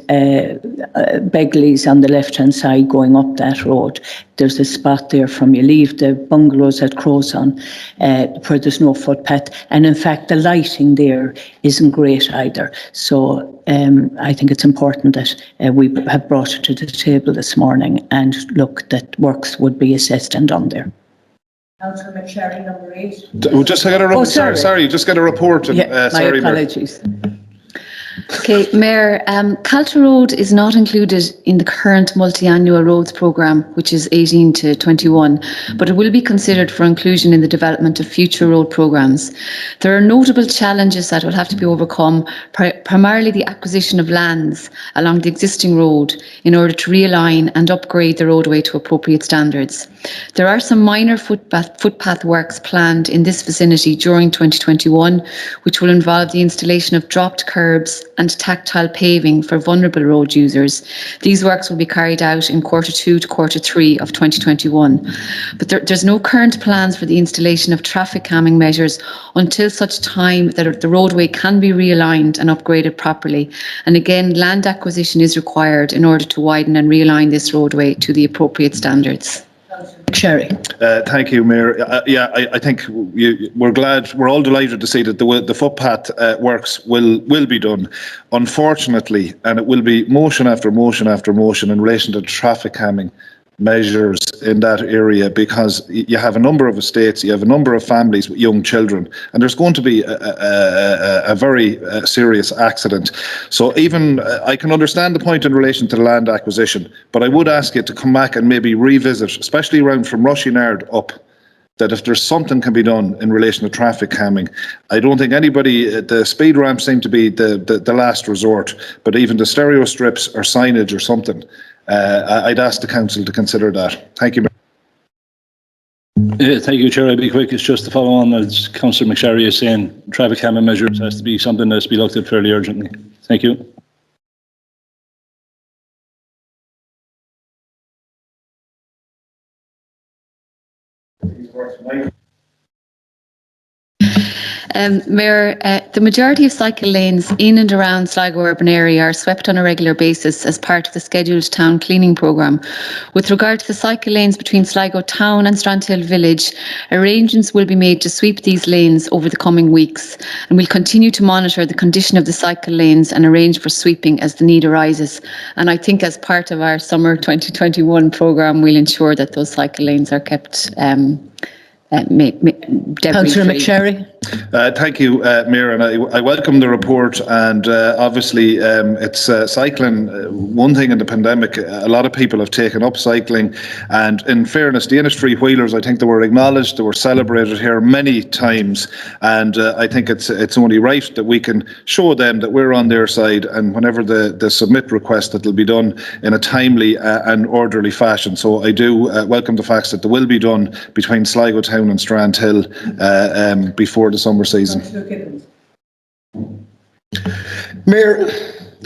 on the left-hand side going up that road. There's a spot there from you leave the bungalows at Crowson where there's no footpath. And in fact, the lighting there isn't great either. So I think it's important that we have brought it to the table this morning and look that works would be assessed and done there. Councillor McSherry, number 8.
Just got a report. Sorry, just got a report.
My apologies.
Okay, Mayor, Calter Road is not included in the current multi-annual roads programme, which is 18 to 21, but it will be considered for inclusion in the development of future road programmes. There are notable challenges that will have to be overcome, primarily the acquisition of lands along the existing road in order to realign and upgrade the roadway to appropriate standards. There are some minor footpath works planned in this vicinity during 2021, which will involve the installation of dropped curbs and tactile paving for vulnerable road users. These works will be carried out in Q2 to Q3 of 2021. But there's no current plans for the installation of traffic calming measures until such time that the roadway can be realigned and upgraded properly. And again, land acquisition is required in order to widen and realign this roadway to the appropriate standards.
Sherry.
Thank you, Mayor. I think we're all delighted to see that the footpath works will be done. Unfortunately, and it will be motion after motion after motion in relation to traffic calming measures in that area, because you have a number of estates, you have a number of families with young children, and there's going to be a very serious accident. So even I can understand the point in relation to the land acquisition, but I would ask you to come back and maybe revisit, especially around from Rushinard up, that if there's something can be done in relation to traffic calming. I don't think anybody, the speed ramps seem to be the last resort, but even the stereo strips or signage or something, I'd ask the council to consider that. Thank you.
Thank you, Chair. I'll be quick. It's just to follow on as Councillor McSherry is saying, traffic calming measures has to be something that's to be looked at fairly urgently. Thank you.
Mayor, the majority of cycle lanes in and around Sligo urban area are swept on a regular basis as part of the scheduled town cleaning programme. With regard to the cycle lanes between Sligo town and Strandhill village, arrangements will be made to sweep these lanes over the coming weeks, and we'll continue to monitor the condition of the cycle lanes and arrange for sweeping as the need arises. And I think as part of our summer 2021 programme, we'll ensure that those cycle lanes are kept
Councillor McSherry.
Thank you, Mayor, and I welcome the report, and obviously it's cycling, one thing in the pandemic, a lot of people have taken up cycling, and in fairness, the industry wheelers, I think they were acknowledged, they were celebrated here many times, and I think it's only right that we can show them that we're on their side, and whenever they submit requests, that will be done in a timely and orderly fashion. So I do welcome the fact that they will be done between Sligo Town and Strandhill before the summer season.
Mayor,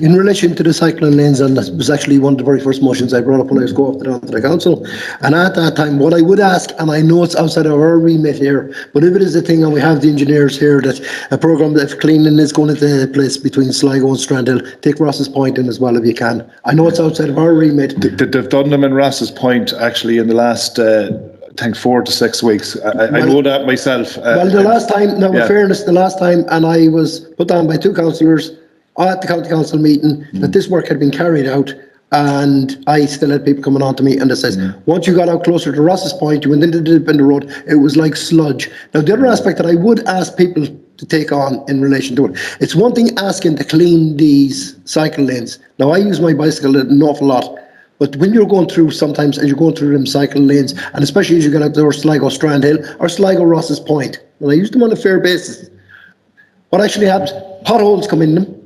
in relation to the cycling lanes, and that was actually one of the very first motions I brought up when I was going up to the council, and at that time what I would ask, and I know it's outside of our remit here, but if it is a thing and we have the engineers here, that a programme of cleaning is going to take place between Sligo and Strandhill, take Ross's Point in as well if you can. I know it's outside of our remit.
They've done them in Ross's Point actually in the last I think 4 to 6 weeks. I know that myself.
Well, the last time, now in fairness, the last time, and I was put on by 2 councillors at the county council meeting that this work had been carried out, and I still had people coming on to me, and it says, once you got out closer to Ross's Point, you went into the dip in the road, it was like sludge. Now, the other aspect that I would ask people to take on in relation to it, it's one thing asking to clean these cycle lanes. Now, I use my bicycle an awful lot, but when you're going through sometimes, and you're going through them cycle lanes, and especially as you get out there Sligo Strandhill or Sligo Ross's Point, well, I use them on a fair basis. What actually happens, potholes come in them,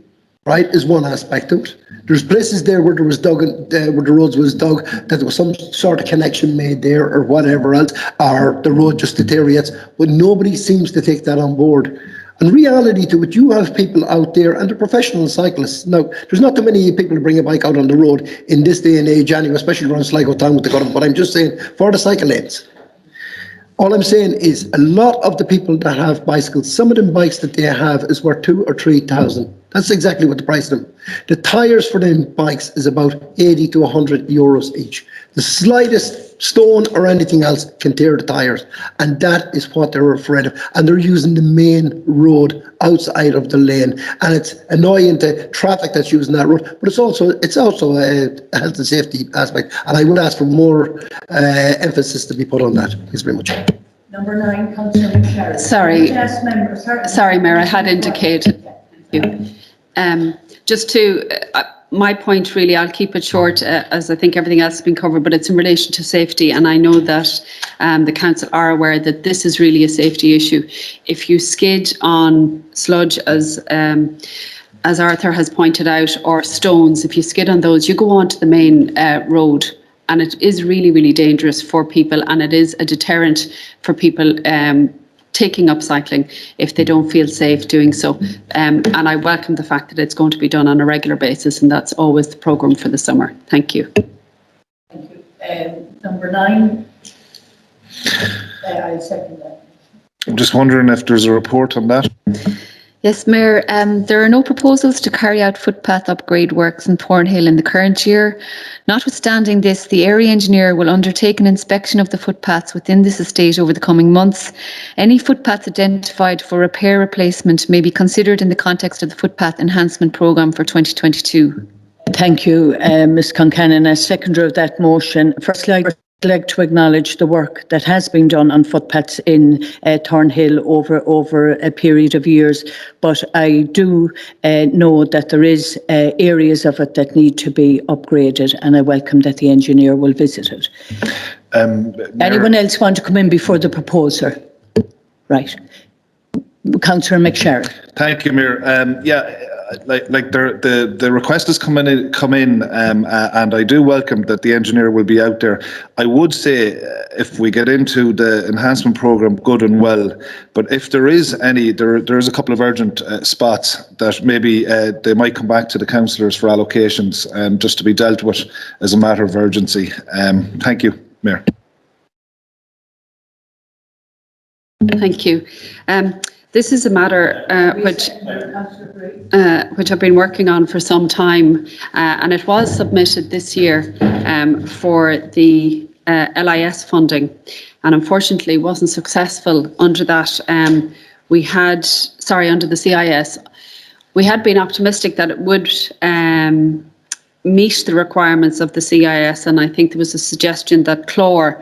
right, is one aspect of it. There's places there where there was dug, where the roads was dug, that there was some sort of connection made there or whatever else, or the road just deteriorates, but nobody seems to take that on board. And reality to it, you have people out there, and they're professional cyclists. Now, there's not too many people to bring a bike out on the road in this day and age anyway, especially around Sligo town with the gutter, but I'm just saying, for the cycle lanes. All I'm saying is a lot of the people that have bicycles, some of them bikes that they have is worth 2,000 or 3,000. That's exactly what the price of them. The tyres for them bikes is about 80 to 100 euros each. The slightest stone or anything else can tear the tyres, and that is what they're afraid of. And they're using the main road outside of the lane, and it's annoying to traffic that's using that road. But it's also a health and safety aspect, and I would ask for more emphasis to be put on that. Thanks very much.
Number 9, Councillor McSherry.
Sorry, Mayor, I had indicated. Thank you. Just to, my point really, I'll keep it short as I think everything else has been covered, but it's in relation to safety. And I know that the council are aware that this is really a safety issue. If you skid on sludge, as Arthur has pointed out, or stones, if you skid on those, you go onto the main road. And it is really, really dangerous for people, and it is a deterrent for people taking up cycling if they don't feel safe doing so. And I welcome the fact that it's going to be done on a regular basis, and that's always the programme for the summer. Thank you.
Thank you. Number 9. I second that.
I'm just wondering if there's a report on that.
Yes, Mayor, there are no proposals to carry out footpath upgrade works in Thornhill in the current year. Notwithstanding this, the area engineer will undertake an inspection of the footpaths within this estate over the coming months. Any footpaths identified for repair replacement may be considered in the context of the footpath enhancement programme for 2022.
Thank you, Ms Concannon. As seconder of that motion, firstly, I'd like to acknowledge the work that has been done on footpaths in Thornhill over a period of years, but I do know that there is areas of it that need to be upgraded, and I welcome that the engineer will visit it. Anyone else want to come in before the proposer? Right. Councillor McSherry.
Thank you, Mayor. The request has come in, and I do welcome that the engineer will be out there. I would say if we get into the enhancement programme, good and well, but if there is any, there is a couple of urgent spots that maybe they might come back to the councillors for allocations, just to be dealt with as a matter of urgency. Thank you, Mayor.
Thank you. This is a matter which I've been working on for some time, and it was submitted this year for the LIS funding, and unfortunately wasn't successful under that. Under the CIS. We had been optimistic that it would meet the requirements of the CIS, and I think there was a suggestion that chlor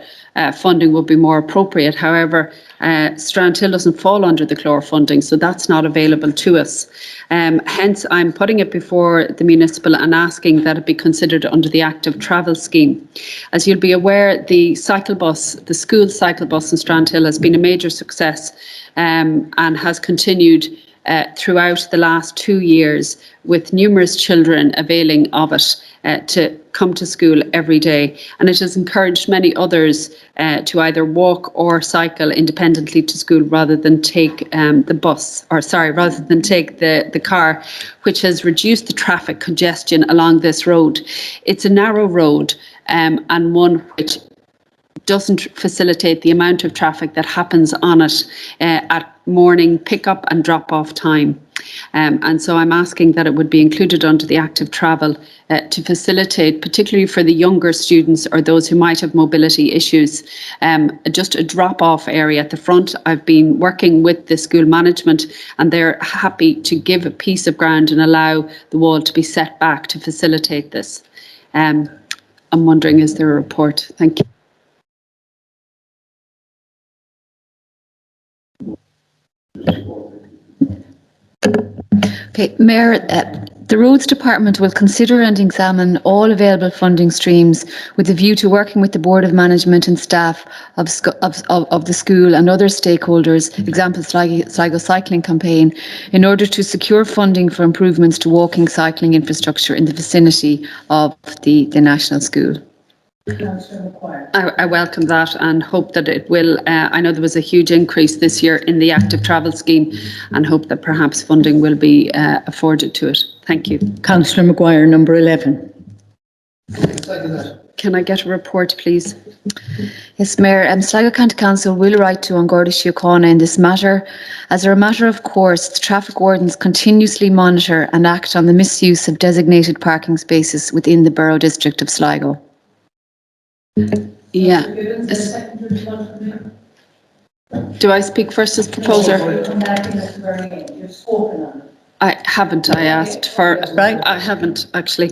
funding would be more appropriate. However, Strandhill doesn't fall under the chlor funding, so that's not available to us. Hence, I'm putting it before the municipal and asking that it be considered under the active travel scheme. As you'll be aware, the cycle bus, the school cycle bus in Strandhill has been a major success and has continued throughout the last 2 years, with numerous children availing of it to come to school every day. And it has encouraged many others to either walk or cycle independently to school rather than take the car, which has reduced the traffic congestion along this road. It's a narrow road and one which doesn't facilitate the amount of traffic that happens on it at morning pick-up and drop-off time. And so I'm asking that it would be included under the active travel to facilitate, particularly for the younger students or those who might have mobility issues, just a drop-off area at the front. I've been working with the school management and they're happy to give a piece of ground and allow the wall to be set back to facilitate this. I'm wondering, is there a report? Thank you.
Okay, Mayor, the Roads Department will consider and examine all available funding streams with a view to working with the Board of Management and staff of the school and other stakeholders, example Sligo Cycling Campaign, in order to secure funding for improvements to walking cycling infrastructure in the vicinity of the National School.
I welcome that and hope that it will. I know there was a huge increase this year in the active travel scheme and hope that perhaps funding will be afforded to it. Thank you.
Councillor Maguire, number 11.
Can I get a report, please?
Yes, Mayor, Sligo County Council will write to An Garda Síochána in this matter. As a matter of course, the traffic wardens continuously monitor and act on the misuse of designated parking spaces within the Borough district of Sligo.
Yeah. Do I speak first as proposer? I haven't. I asked for. Right. I haven't actually.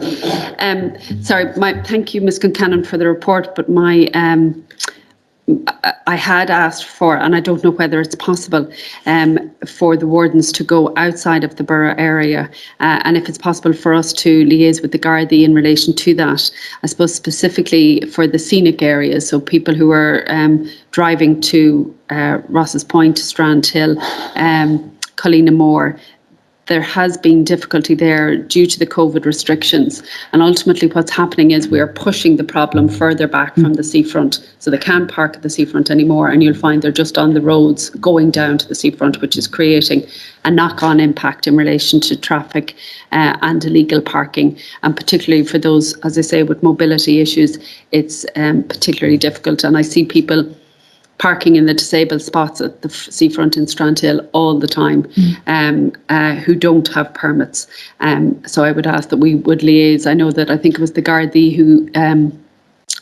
Sorry. Thank you, Ms. Concannon, for the report. But my I had asked for, and I don't know whether it's possible, for the wardens to go outside of the borough area, and if it's possible for us to liaise with the Gardaí in relation to that. I suppose specifically for the scenic areas, so people who are driving to Ross's Point, Strand Hill, Cullinamore. There has been difficulty there due to the COVID restrictions. And ultimately what's happening is we are pushing the problem further back from the seafront. So they can't park at the seafront anymore, and you'll find they're just on the roads going down to the seafront, which is creating a knock-on impact in relation to traffic and illegal parking. And particularly for those, as I say, with mobility issues, it's particularly difficult. And I see people parking in the disabled spots at the seafront in Strandhill all the time, who don't have permits. So I would ask that we would liaise. I know that I think it was the Gardaí who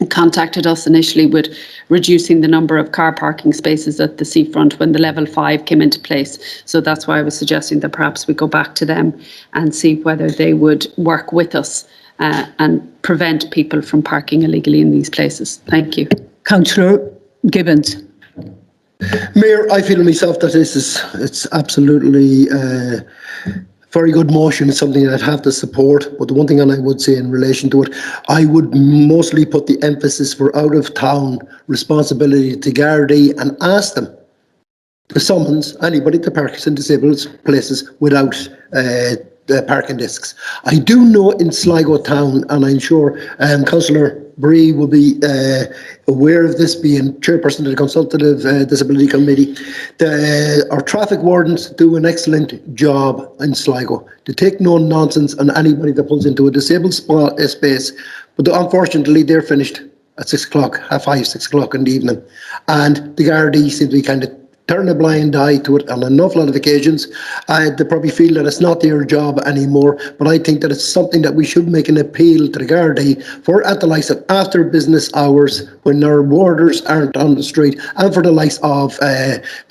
contacted us initially with reducing the number of car parking spaces at the seafront when the level 5 came into place. So that's why I was suggesting that perhaps we go back to them and see whether they would work with us and prevent people from parking illegally in these places. Thank you.
Councillor Gibbons.
Mayor, I feel myself that it's absolutely very good motion. It's something that I'd have to support. But the one thing I would say in relation to it, I would mostly put the emphasis for out of town responsibility to Gardaí and ask them to summons anybody to park in disabled places without parking discs. I do know in Sligo town, and I'm sure Councillor Bree will be aware of this, being chairperson of the Consultative Disability Committee. Our traffic wardens do an excellent job in Sligo to take no nonsense on anybody that pulls into a disabled space. But unfortunately, they're finished at 6 o'clock, half 5, 6 o'clock in the evening. And the Gardaí seem to be kind of turn a blind eye to it on an awful lot of occasions. They probably feel that it's not their job anymore, but I think that it's something that we should make an appeal to the Gardaí for at the likes of after business hours when our warders aren't on the street, and for the likes of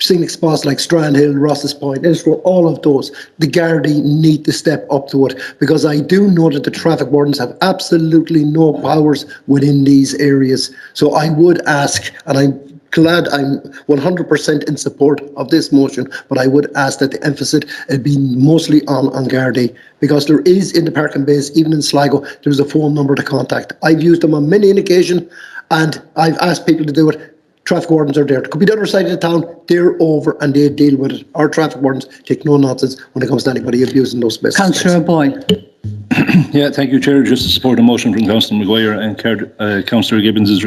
scenic spots like Strandhill, Ross's Point, and for all of those. The Gardaí need to step up to it, because I do know that the traffic wardens have absolutely no powers within these areas. So I would ask, and I'm glad I'm 100% in support of this motion, but I would ask that the emphasis be mostly on Gardaí, because there is in the parking bays, even in Sligo, there's a phone number to contact. I've used them on many an occasion, and I've asked people to do it. Traffic wardens are there. It could be the other side of the town. They're over and they deal with it. Our traffic wardens take no nonsense when it comes to anybody abusing those spaces.
Councillor Boyle.
Yeah, thank you, Chair. Just to support the motion from Councillor Maguire and Councillor Gibbons'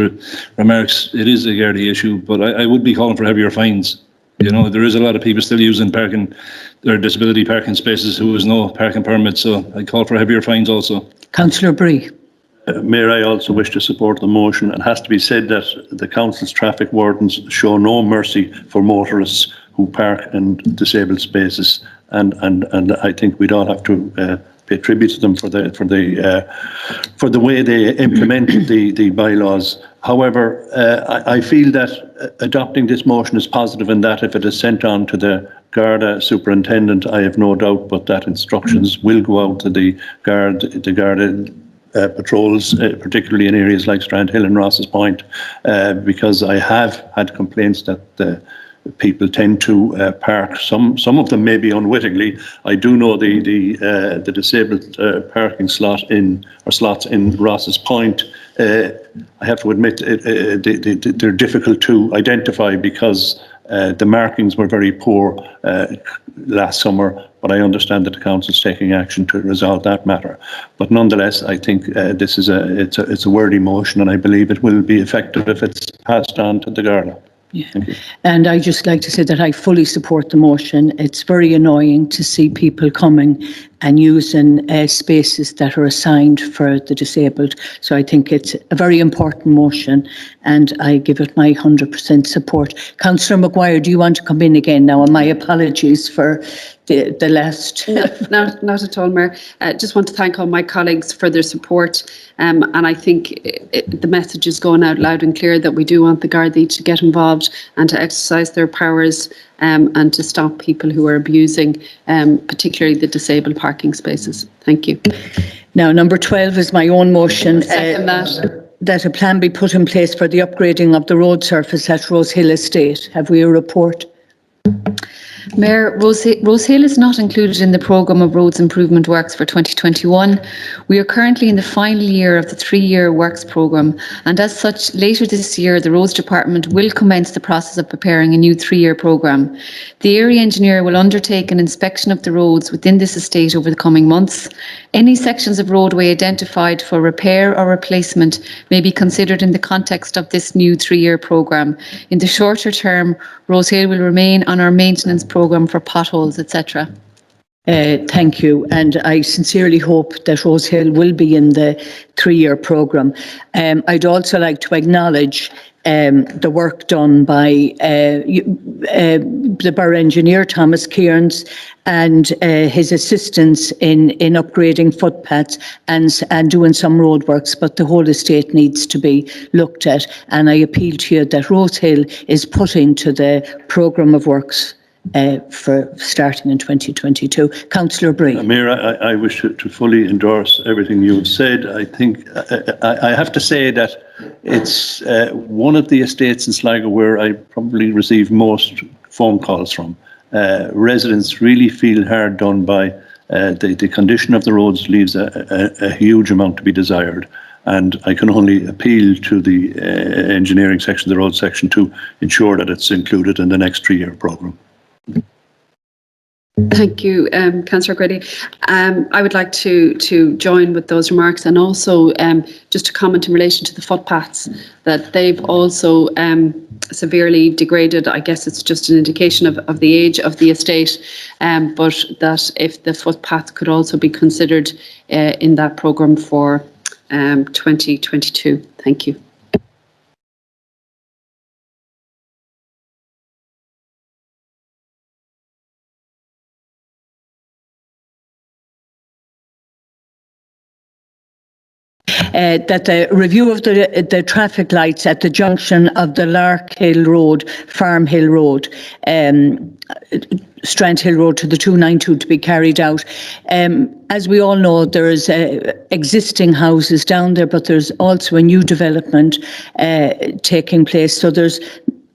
remarks, it is a Gardaí issue, but I would be calling for heavier fines. You know, there is a lot of people still using their disability parking spaces who has no parking permit, so I call for heavier fines also.
Councillor Bree.
Mayor, I also wish to support the motion. It has to be said that the council's traffic wardens show no mercy for motorists who park in disabled spaces, and I think we'd all have to pay tribute to them for the way they implement the bylaws. However, I feel that adopting this motion is positive in that if it is sent on to the Garda superintendent, I have no doubt but that instructions will go out to the Garda patrols, particularly in areas like Strandhill and Ross's Point, because I have had complaints that people tend to park. Some of them maybe unwittingly. I do know the disabled parking slots in Ross's Point. I have to admit they're difficult to identify because the markings were very poor last summer, but I understand that the council is taking action to resolve that matter. But nonetheless, I think this is it's a worthy motion, and I believe it will be effective if it's passed on to the Garda.
Yeah. And I just like to say that I fully support the motion. It's very annoying to see people coming and using spaces that are assigned for the disabled. So I think it's a very important motion, and I give it my 100% support. Councillor Maguire, do you want to come in again now? And my apologies for the last.
No, not at all, Mayor. Just want to thank all my colleagues for their support. And I think the message is going out loud and clear that we do want the Gardaí to get involved and to exercise their powers and to stop people who are abusing, particularly the disabled parking spaces. Thank you.
Now, number 12 is my own motion.
Second that.
that a plan be put in place for the upgrading of the road surface at Rose Hill Estate. Have we a report?
Mayor, Rose Hill is not included in the programme of roads improvement works for 2021. We are currently in the final year of the 3-year works programme, and as such, later this year, the Roads Department will commence the process of preparing a new 3-year programme. The area engineer will undertake an inspection of the roads within this estate over the coming months. Any sections of roadway identified for repair or replacement may be considered in the context of this new 3-year programme. In the shorter term, Rose Hill will remain on our maintenance programme for potholes, etc.
Thank you, and I sincerely hope that Rose Hill will be in the 3-year programme. I'd also like to acknowledge the work done by the Borough Engineer, Thomas Kearns, and his assistants in upgrading footpaths and doing some roadworks, but the whole estate needs to be looked at, and I appeal to you that Rose Hill is put into the programme of works for starting in 2022. Councillor Bree.
Mayor, I wish to fully endorse everything you have said. I think I have to say that it's one of the estates in Sligo where I probably receive most phone calls from. Residents really feel hard done by the condition of the roads leaves a huge amount to be desired. And I can only appeal to the engineering section, the road section, to ensure that it's included in the next 3-year programme.
Thank you, Councillor Grady. I would like to join with those remarks, and also just to comment in relation to the footpaths, that they've also severely degraded. I guess it's just an indication of the age of the estate, but that if the footpath could also be considered in that programme for 2022. Thank you.
That the review of the traffic lights at the junction of the Lark Hill Road, Farm Hill Road, Strand Hill Road to the 292 to be carried out. As we all know, there is existing houses down there, but there's also a new development taking place. So there's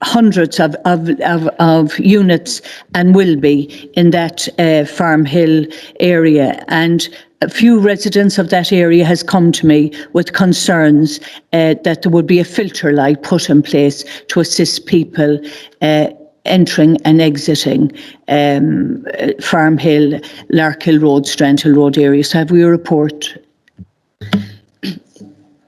hundreds of units and will be in that Farm Hill area, and a few residents of that area has come to me with concerns that there would be a filter light put in place to assist people entering and exiting Farm Hill, Lark Hill Road, Strand Hill Road area. So have we a report?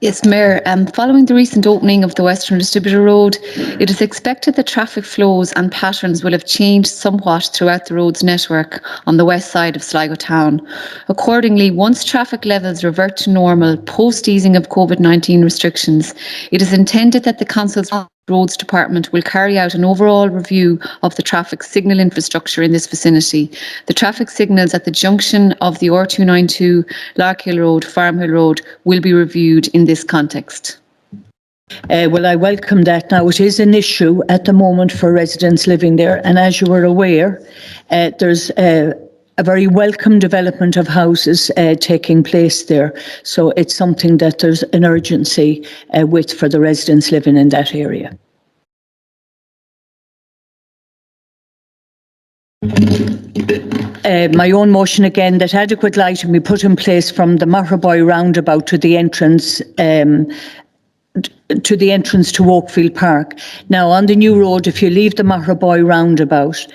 Yes, Mayor, following the recent opening of the Western Distributor Road, it is expected that traffic flows and patterns will have changed somewhat throughout the road's network on the west side of Sligo town. Accordingly, once traffic levels revert to normal post-easing of COVID-19 restrictions, it is intended that the Council's Roads Department will carry out an overall review of the traffic signal infrastructure in this vicinity. The traffic signals at the junction of the R292, Lark Hill Road, Farm Hill Road will be reviewed in this context.
Well, I welcome that. Now, it is an issue at the moment for residents living there, and as you are aware, there's a very welcome development of houses taking place there. So it's something that there's an urgency with for the residents living in that area. My own motion again, that adequate lighting be put in place from the Mahraboy roundabout to the entrance to Oakfield Park. Now, on the new road, if you leave the Mahraboy roundabout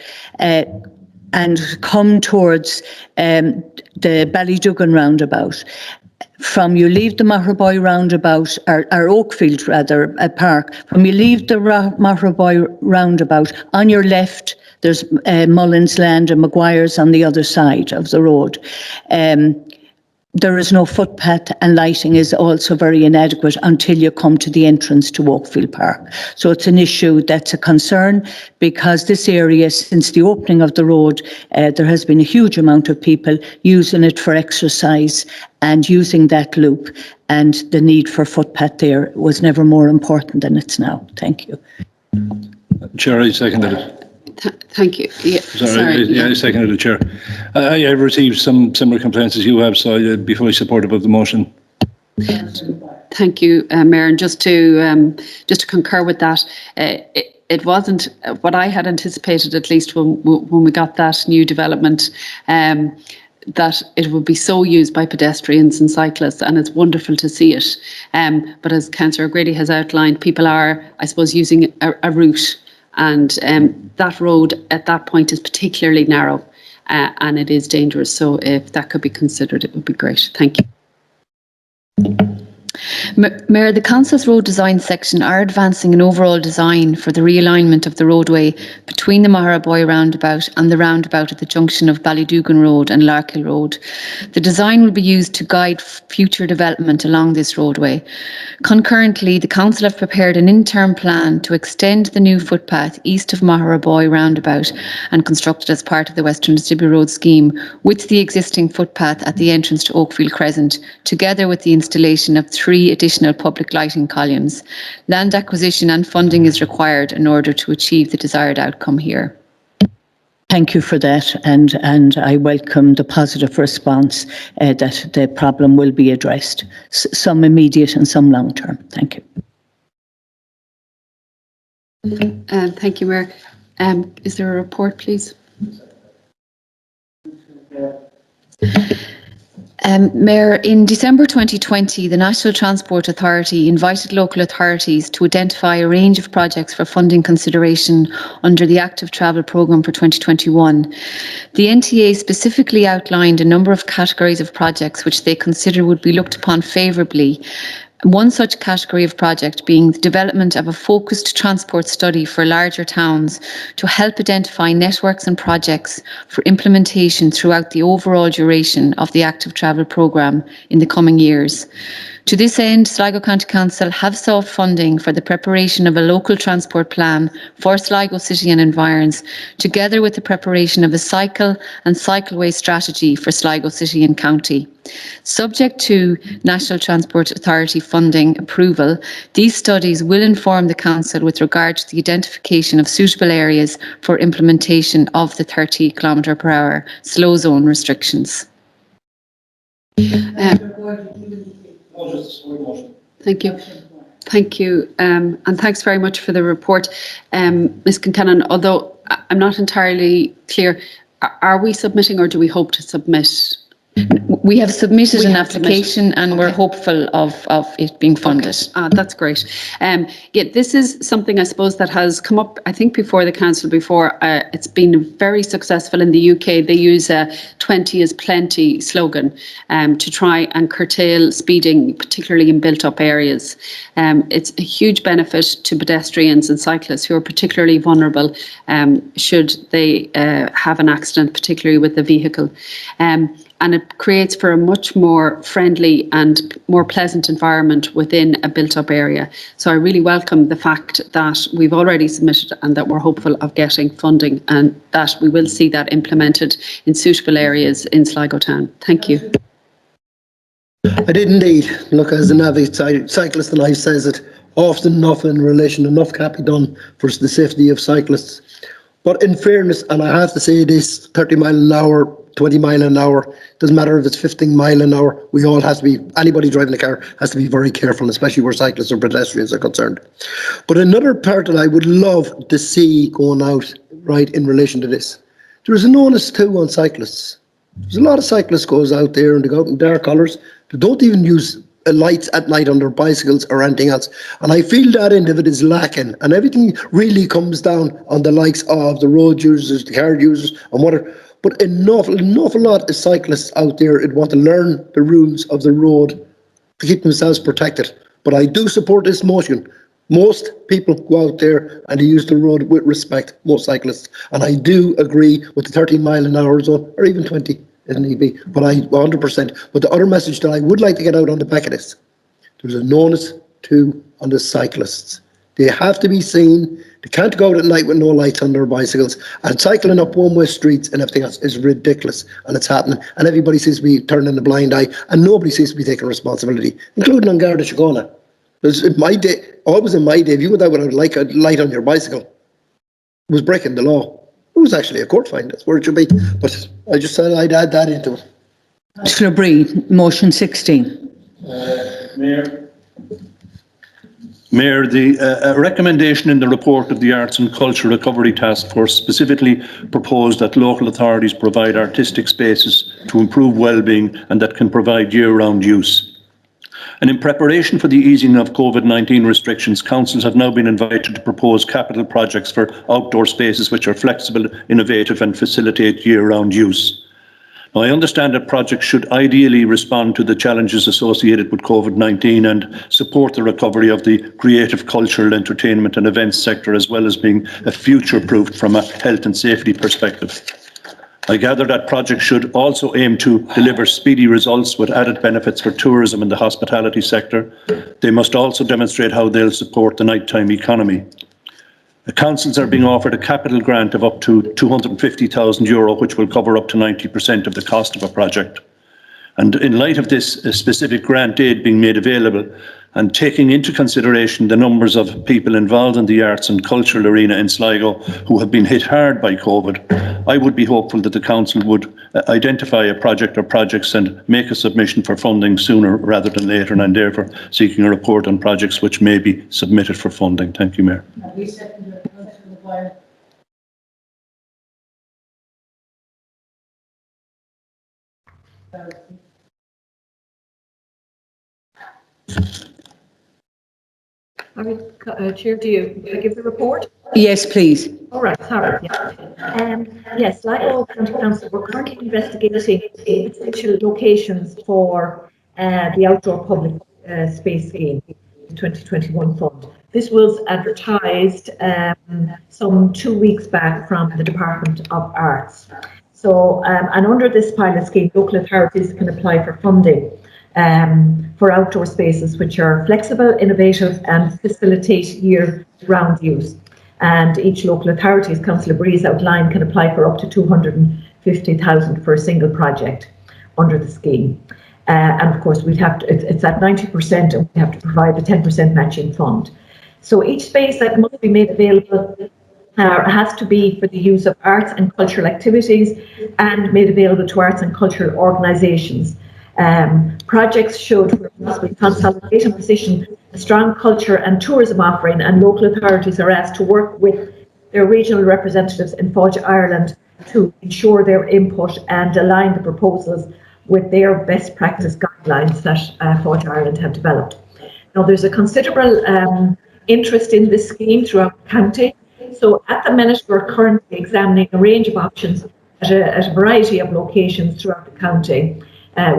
and come towards the Ballyduggan roundabout, from you leave the Mahraboy roundabout, or Oakfield rather, Park, from you leave the Mahraboy roundabout, on your left there's Mullins Land and Maguire's on the other side of the road. There is no footpath, and lighting is also very inadequate until you come to the entrance to Oakfield Park. So it's an issue that's a concern, because this area, since the opening of the road, there has been a huge amount of people using it for exercise and using that loop, and the need for footpath there was never more important than it's now. Thank you.
Chair, I seconded it.
Thank you. Yeah, sorry.
I seconded it, Chair. I have received some similar complaints as you have, so I'd be fully supportive of the motion.
Thank you, Mayor. And just to concur with that, it wasn't what I had anticipated, at least when we got that new development, that it would be so used by pedestrians and cyclists, and it's wonderful to see it. But as Councillor Grady has outlined, people are, I suppose, using a route, and that road at that point is particularly narrow, and it is dangerous. So if that could be considered, it would be great. Thank you.
Mayor, the Council's road design section are advancing an overall design for the realignment of the roadway between the Maharaboy roundabout and the roundabout at the junction of Ballydugan Road and Larkhill Road. The design will be used to guide future development along this roadway. Concurrently, the Council have prepared an interim plan to extend the new footpath east of Maharaboy roundabout and constructed as part of the Western Stibby Road scheme with the existing footpath at the entrance to Oakfield Crescent, together with the installation of 3 additional public lighting columns. Land acquisition and funding is required in order to achieve the desired outcome here.
Thank you for that, and I welcome the positive response that the problem will be addressed, some immediate and some long term. Thank you.
Thank you, Mayor. Is there a report, please?
Mayor, in December 2020, the National Transport Authority invited local authorities to identify a range of projects for funding consideration under the Active Travel Programme for 2021. The NTA specifically outlined a number of categories of projects which they consider would be looked upon favourably. One such category of project being the development of a focused transport study for larger towns to help identify networks and projects for implementation throughout the overall duration of the Active Travel Programme in the coming years. To this end, Sligo County Council have sought funding for the preparation of a local transport plan for Sligo City and environs, together with the preparation of a cycle and cycleway strategy for Sligo City and County. Subject to National Transport Authority funding approval, these studies will inform the Council with regard to the identification of suitable areas for implementation of the 30 km/h slow zone restrictions.
Thank you. Thank you. And thanks very much for the report. Ms. Kincannon, although I'm not entirely clear, are we submitting or do we hope to submit?
We have submitted an application and we're hopeful of it being funded.
Okay. That's great. Yeah, this is something I suppose that has come up, I think, before the council before. It's been very successful in the UK. They use a 20 is plenty slogan to try and curtail speeding, particularly in built up areas. It's a huge benefit to pedestrians and cyclists who are particularly vulnerable should they have an accident, particularly with the vehicle. And it creates for a much more friendly and more pleasant environment within a built-up area. So I really welcome the fact that we've already submitted and that we're hopeful of getting funding and that we will see that implemented in suitable areas in Sligo Town. Thank you.
I did indeed. Look, as an avid cyclist, and I says it often enough in relation, enough can be done for the safety of cyclists. But in fairness, and I have to say this, 30 mile an hour, 20 mile an hour, doesn't matter if it's 15 mile an hour, we all have to be, anybody driving a car has to be very careful, especially where cyclists or pedestrians are concerned. But another part that I would love to see going out, right, in relation to this, there is an onus too on cyclists. There's a lot of cyclists goes out there and they go out in dark colours. They don't even use lights at night on their bicycles or anything else. And I feel that end of it is lacking. And everything really comes down on the likes of the road users, the car users and whatever. But an awful lot of cyclists out there that want to learn the rules of the road to keep themselves protected. But I do support this motion. Most people go out there and they use the road with respect, most cyclists. And I do agree with the 30 mile an hour zone, or even 20 if need be, but I 100%. But the other message that I would like to get out on the back of this, there's an onus too on the cyclists. They have to be seen. They can't go out at night with no lights on their bicycles. And cycling up one-way streets and everything else is ridiculous. And it's happening. And everybody seems to be turning a blind eye. And nobody seems to be taking responsibility, including on Garda Síochána. Because in my day, always in my day, if you went out with a light on your bicycle, it was breaking the law. It was actually a court fine. That's where it should be. But I just said I'd add that into it.
Councillor Bree, motion 16.
Mayor, the recommendation in the report of the Arts and Culture Recovery Task Force specifically proposed that local authorities provide artistic spaces to improve well-being and that can provide year-round use. And in preparation for the easing of COVID-19 restrictions, councils have now been invited to propose capital projects for outdoor spaces which are flexible, innovative and facilitate year-round use. Now, I understand that projects should ideally respond to the challenges associated with COVID-19 and support the recovery of the creative, cultural, entertainment and events sector, as well as being future-proofed from a health and safety perspective. I gather that projects should also aim to deliver speedy results with added benefits for tourism and the hospitality sector. They must also demonstrate how they'll support the nighttime economy. The councils are being offered a capital grant of up to €250,000, which will cover up to 90% of the cost of a project. And in light of this specific grant aid being made available and taking into consideration the numbers of people involved in the arts and cultural arena in Sligo who have been hit hard by COVID, I would be hopeful that the council would identify a project or projects and make a submission for funding sooner rather than later, and I'm therefore seeking a report on projects which may be submitted for funding. Thank you, Mayor.
Chair, do you give the report?
Yes, please.
All right, sorry. Yeah. Yes, Sligo County Council, we're currently investigating potential locations for the outdoor public space scheme, the 2021 fund. This was advertised some 2 weeks back from the Department of Arts. So, and under this pilot scheme, local authorities can apply for funding for outdoor spaces which are flexible, innovative and facilitate year-round use. And each local authority, as Councillor Breeze outlined, can apply for up to 250,000 for a single project under the scheme. And of course, we'd have to, it's at 90% and we have to provide a 10% matching fund. So each space that must be made available has to be for the use of arts and cultural activities and made available to arts and cultural organisations. Projects should, where possible, consolidate and position a strong culture and tourism offering, and local authorities are asked to work with their regional representatives in Fáilte Ireland to ensure their input and align the proposals with their best practice guidelines that Fáilte Ireland have developed. Now, there's a considerable interest in this scheme throughout the county. So at the minute, we're currently examining a range of options at a variety of locations throughout the county.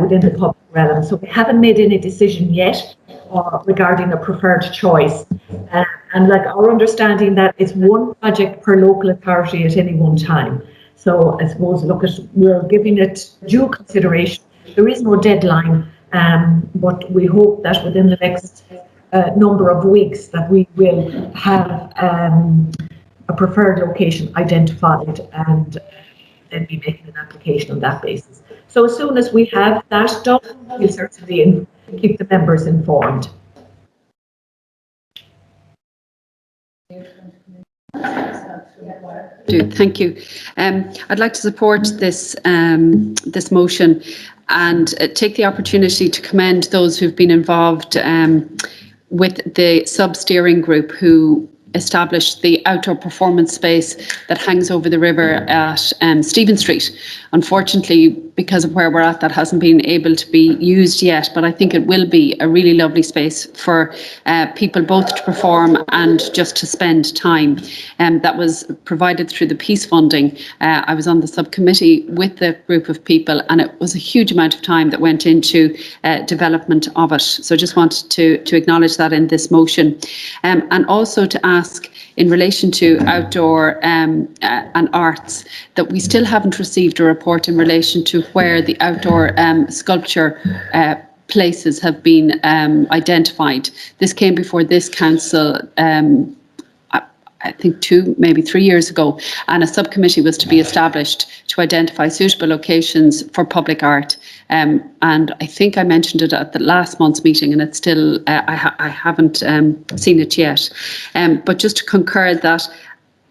Within the public realm. So we haven't made any decision yet regarding a preferred choice. And like our understanding that it's one project per local authority at any one time. So I suppose, we're giving it due consideration. There is no deadline, but we hope that within the next number of weeks that we will have a preferred location identified and then be making an application on that basis. So as soon as we have that done, we'll certainly keep the members informed.
Thank you. I'd like to support this this motion and take the opportunity to commend those who've been involved with the sub-steering group who established the outdoor performance space that hangs over the river at Stephen Street. Unfortunately, because of where we're at, that hasn't been able to be used yet, but I think it will be a really lovely space for people both to perform and just to spend time. That was provided through the peace funding. I was on the subcommittee with the group of people, and it was a huge amount of time that went into development of it. So I just wanted to acknowledge that in this motion. And also to ask, in relation to outdoor and arts, that we still haven't received a report in relation to where the outdoor sculpture places have been identified. This came before this council I think 2, maybe 3 years ago, and a subcommittee was to be established to identify suitable locations for public art. And I think I mentioned it at the last month's meeting, and it's still, I haven't seen it yet. But just to concur that,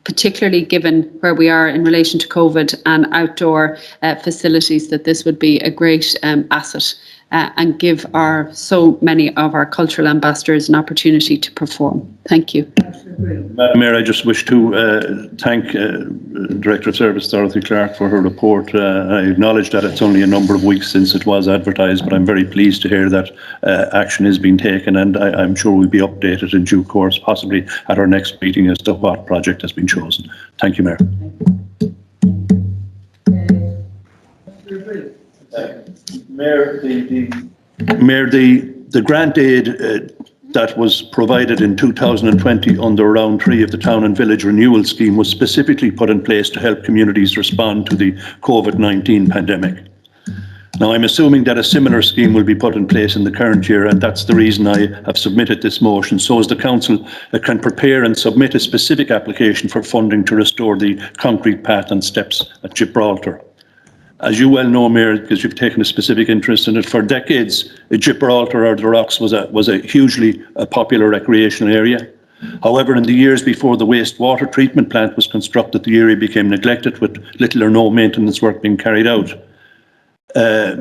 particularly given where we are in relation to COVID and outdoor facilities, that this would be a great asset and give so many of our cultural ambassadors an opportunity to perform. Thank you.
Madam Mayor, I just wish to thank Director of Service Dorothy Clark for her report. I acknowledge that it's only a number of weeks since it was advertised, but I'm very pleased to hear that action is being taken, and I'm sure we'll be updated in due course, possibly at our next meeting, as to what project has been chosen. Thank you, Mayor. Mayor, the grant aid that was provided in 2020 under round 3 of the Town and Village Renewal Scheme was specifically put in place to help communities respond to the COVID-19 pandemic. Now, I'm assuming that a similar scheme will be put in place in the current year, and that's the reason I have submitted this motion, so as the Council can prepare and submit a specific application for funding to restore the concrete path and steps at Gibraltar. As you well know, Mayor, because you've taken a specific interest in it, for decades, Gibraltar or the Rocks was a hugely popular recreational area. However, in the years before the wastewater treatment plant was constructed, the area became neglected with little or no maintenance work being carried out.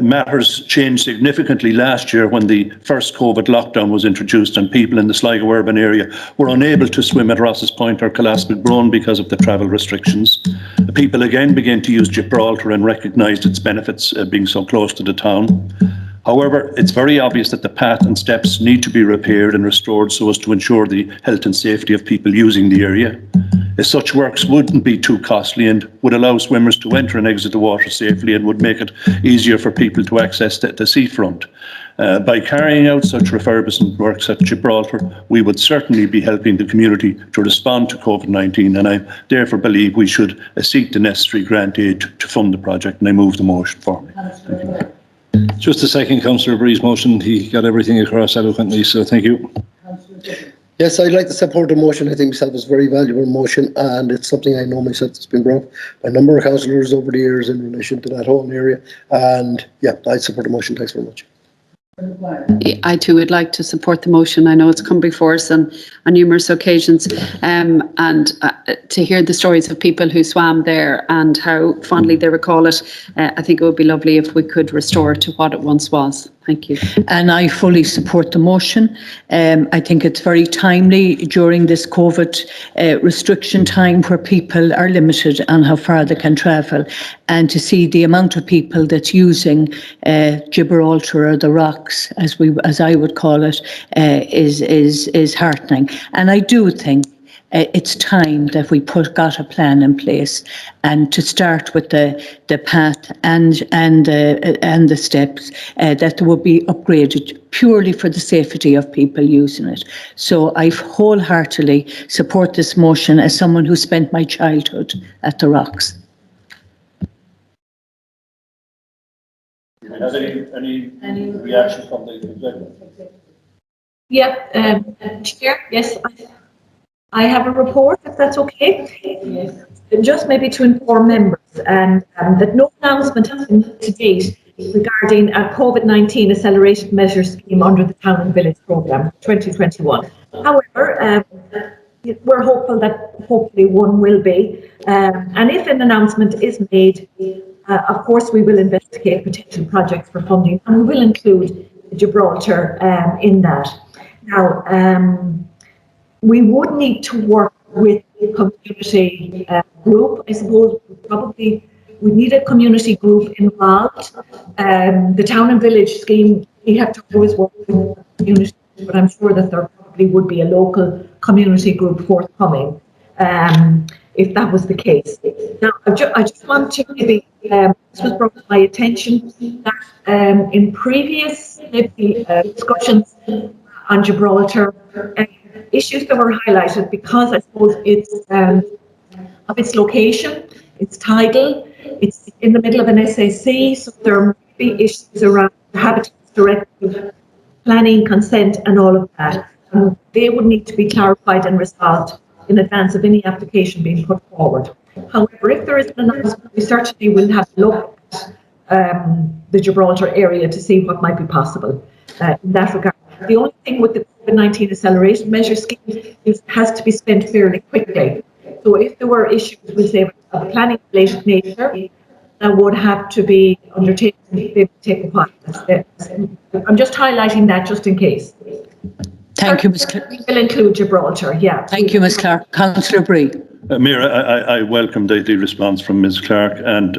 Matters changed significantly last year when the first COVID lockdown was introduced and people in the Sligo urban area were unable to swim at Ross's Point or Calaspaghbrone because of the travel restrictions. People again began to use Gibraltar and recognised its benefits being so close to the town. However, it's very obvious that the path and steps need to be repaired and restored so as to ensure the health and safety of people using the area. Such works wouldn't be too costly and would allow swimmers to enter and exit the water safely and would make it easier for people to access the seafront. By carrying out such refurbishment works at Gibraltar, we would certainly be helping the community to respond to COVID-19, and I therefore believe we should seek the necessary grant aid to fund the project, and I move the motion formally.
Just a second, Councillor Bree's motion. He got everything across eloquently, so thank you.
Yes, I'd like to support the motion. I think myself it's a very valuable motion, and it's something I know myself that's been brought by a number of councillors over the years in relation to that whole area. And yeah, I support the motion. Thanks very much.
I too would like to support the motion. I know it's come before us on numerous occasions, and to hear the stories of people who swam there and how fondly they recall it, I think it would be lovely if we could restore it to what it once was. Thank you.
And I fully support the motion. I think it's very timely during this COVID restriction time where people are limited on how far they can travel, and to see the amount of people that's using Gibraltar or the Rocks, as I would call it, is heartening. And I do think it's time that we got a plan in place, and to start with the path and the steps that will be upgraded purely for the safety of people using it. So I wholeheartedly support this motion as someone who spent my childhood at the Rocks.
Has any reaction from the executive?
Yeah, Chair, yes, I have a report, if that's okay. Yes. Just maybe to inform members that no announcement has been made to date regarding a COVID-19 accelerated measure scheme under the Town and Village Programme 2021. However, we're hopeful that hopefully one will be. And if an announcement is made, of course we will investigate potential projects for funding, and we will include Gibraltar in that. Now, we would need to work with the community group. I suppose probably we need a community group involved. The Town and Village scheme, we have to always work with the community, but I'm sure that there probably would be a local community group forthcoming if that was the case. Now, I just want to maybe, this was brought to my attention that in previous discussions on Gibraltar, issues that were highlighted because I suppose it's of its location, its title, it's in the middle of an SAC, so there may be issues around the Habitats Directive, planning, consent and all of that. And they would need to be clarified and resolved in advance of any application being put forward. However, if there is an announcement, we certainly will have a look at the Gibraltar area to see what might be possible in that regard. The only thing with the COVID-19 acceleration measure scheme is it has to be spent fairly quickly. So if there were issues, we'll say, of a planning-related nature, would have to be undertaken to be able to take a part. I'm just highlighting that just in case.
Thank you, Ms. Clark.
Will include Gibraltar, yeah.
Thank you, Ms. Clark. Councillor Bree.
Mayor, I welcome the response from Ms. Clark, and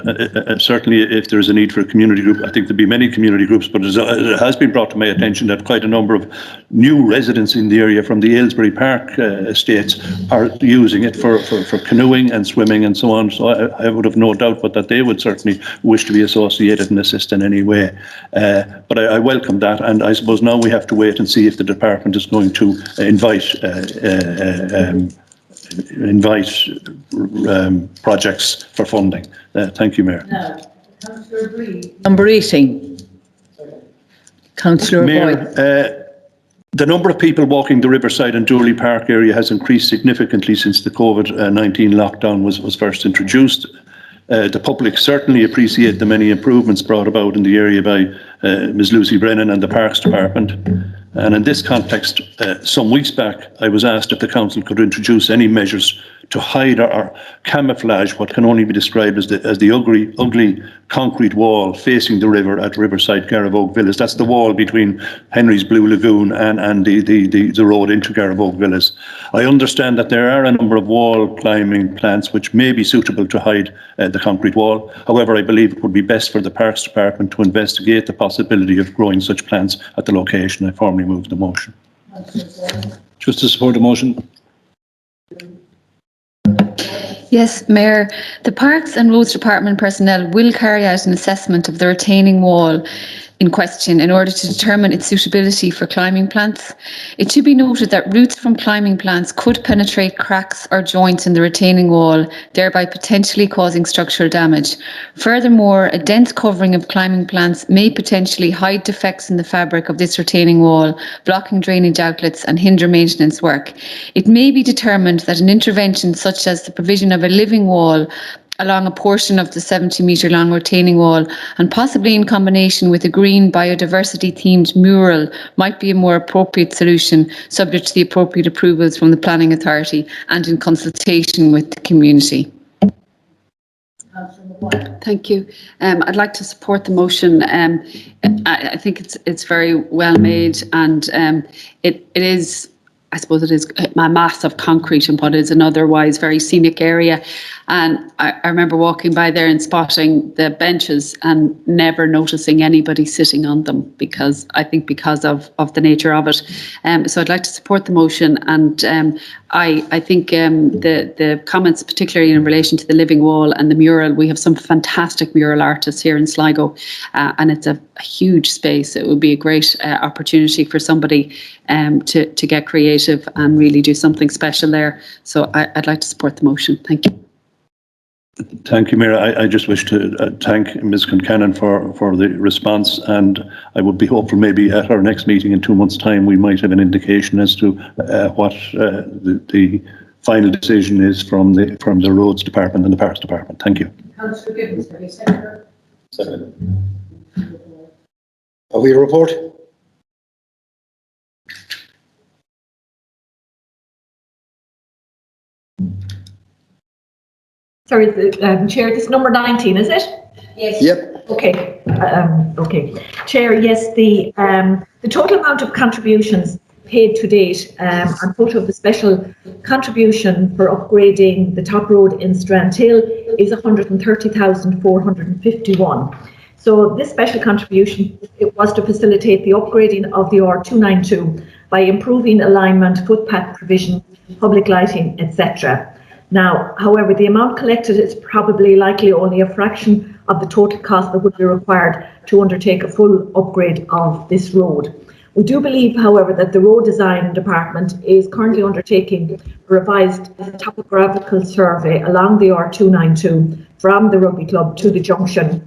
certainly if there is a need for a community group, I think there'll be many community groups, but it has been brought to my attention that quite a number of new residents in the area from the Aylesbury Park estates are using it for canoeing and swimming and so on, so I would have no doubt but that they would certainly wish to be associated and assist in any way. But I welcome that, and I suppose now we have to wait and see if the department is going to invite projects for funding. Thank you, Mayor.
Number 18. Councillor
Mayor,
Boyle.
the number of people walking the Riverside and Dooley Park area has increased significantly since the COVID-19 lockdown was first introduced. The public certainly appreciate the many improvements brought about in the area by Ms. Lucy Brennan and the Parks Department. And in this context, some weeks back, I was asked if the council could introduce any measures to hide or camouflage what can only be described as the ugly concrete wall facing the river at Riverside, Garavogue Villas. That's the wall between Henry's Blue Lagoon and the road into Garavogue Villas. I understand that there are a number of wall climbing plants which may be suitable to hide the concrete wall. However, I believe it would be best for the Parks Department to investigate the possibility of growing such plants at the location. I formally move the motion.
Just to support the motion.
Yes, Mayor, the Parks and Roads Department personnel will carry out an assessment of the retaining wall in question in order to determine its suitability for climbing plants. It should be noted that roots from climbing plants could penetrate cracks or joints in the retaining wall, thereby potentially causing structural damage. Furthermore, a dense covering of climbing plants may potentially hide defects in the fabric of this retaining wall, blocking drainage outlets and hinder maintenance work. It may be determined that an intervention such as the provision of a living wall along a portion of the 70-metre long retaining wall, and possibly in combination with a green biodiversity themed mural, might be a more appropriate solution, subject to the appropriate approvals from the Planning Authority and in consultation with the community.
Thank you. I'd like to support the motion. I think it's very well made, and it is, I suppose it is a mass of concrete in what is an otherwise very scenic area. And I remember walking by there and spotting the benches and never noticing anybody sitting on them, because of the nature of it. So I'd like to support the motion, and I think the comments, particularly in relation to the living wall and the mural, we have some fantastic mural artists here in Sligo, and it's a huge space. It would be a great opportunity for somebody to get creative and really do something special there. So I'd like to support the motion. Thank you.
Thank you, Mayor. I just wish to thank Ms. Concannon for the response, and I would be hopeful maybe at our next meeting in 2 months' time we might have an indication as to what the final decision is from the Roads Department and the Parks Department. Thank you.
Councillor Gibbons, have you seconded?
Second. Have we a report?
Sorry, Chair, this is number 19, is it?
Yes.
Yep.
Okay. Okay. Chair, yes, the total amount of contributions paid to date and put of the special contribution for upgrading the top road in Strandhill is 130,451. So this special contribution, it was to facilitate the upgrading of the R292 by improving alignment, footpath provision, public lighting, etc. Now, however, the amount collected is probably likely only a fraction of the total cost that would be required to undertake a full upgrade of this road. We do believe, however, that the road design department is currently undertaking a revised topographical survey along the R292 from the rugby club to the junction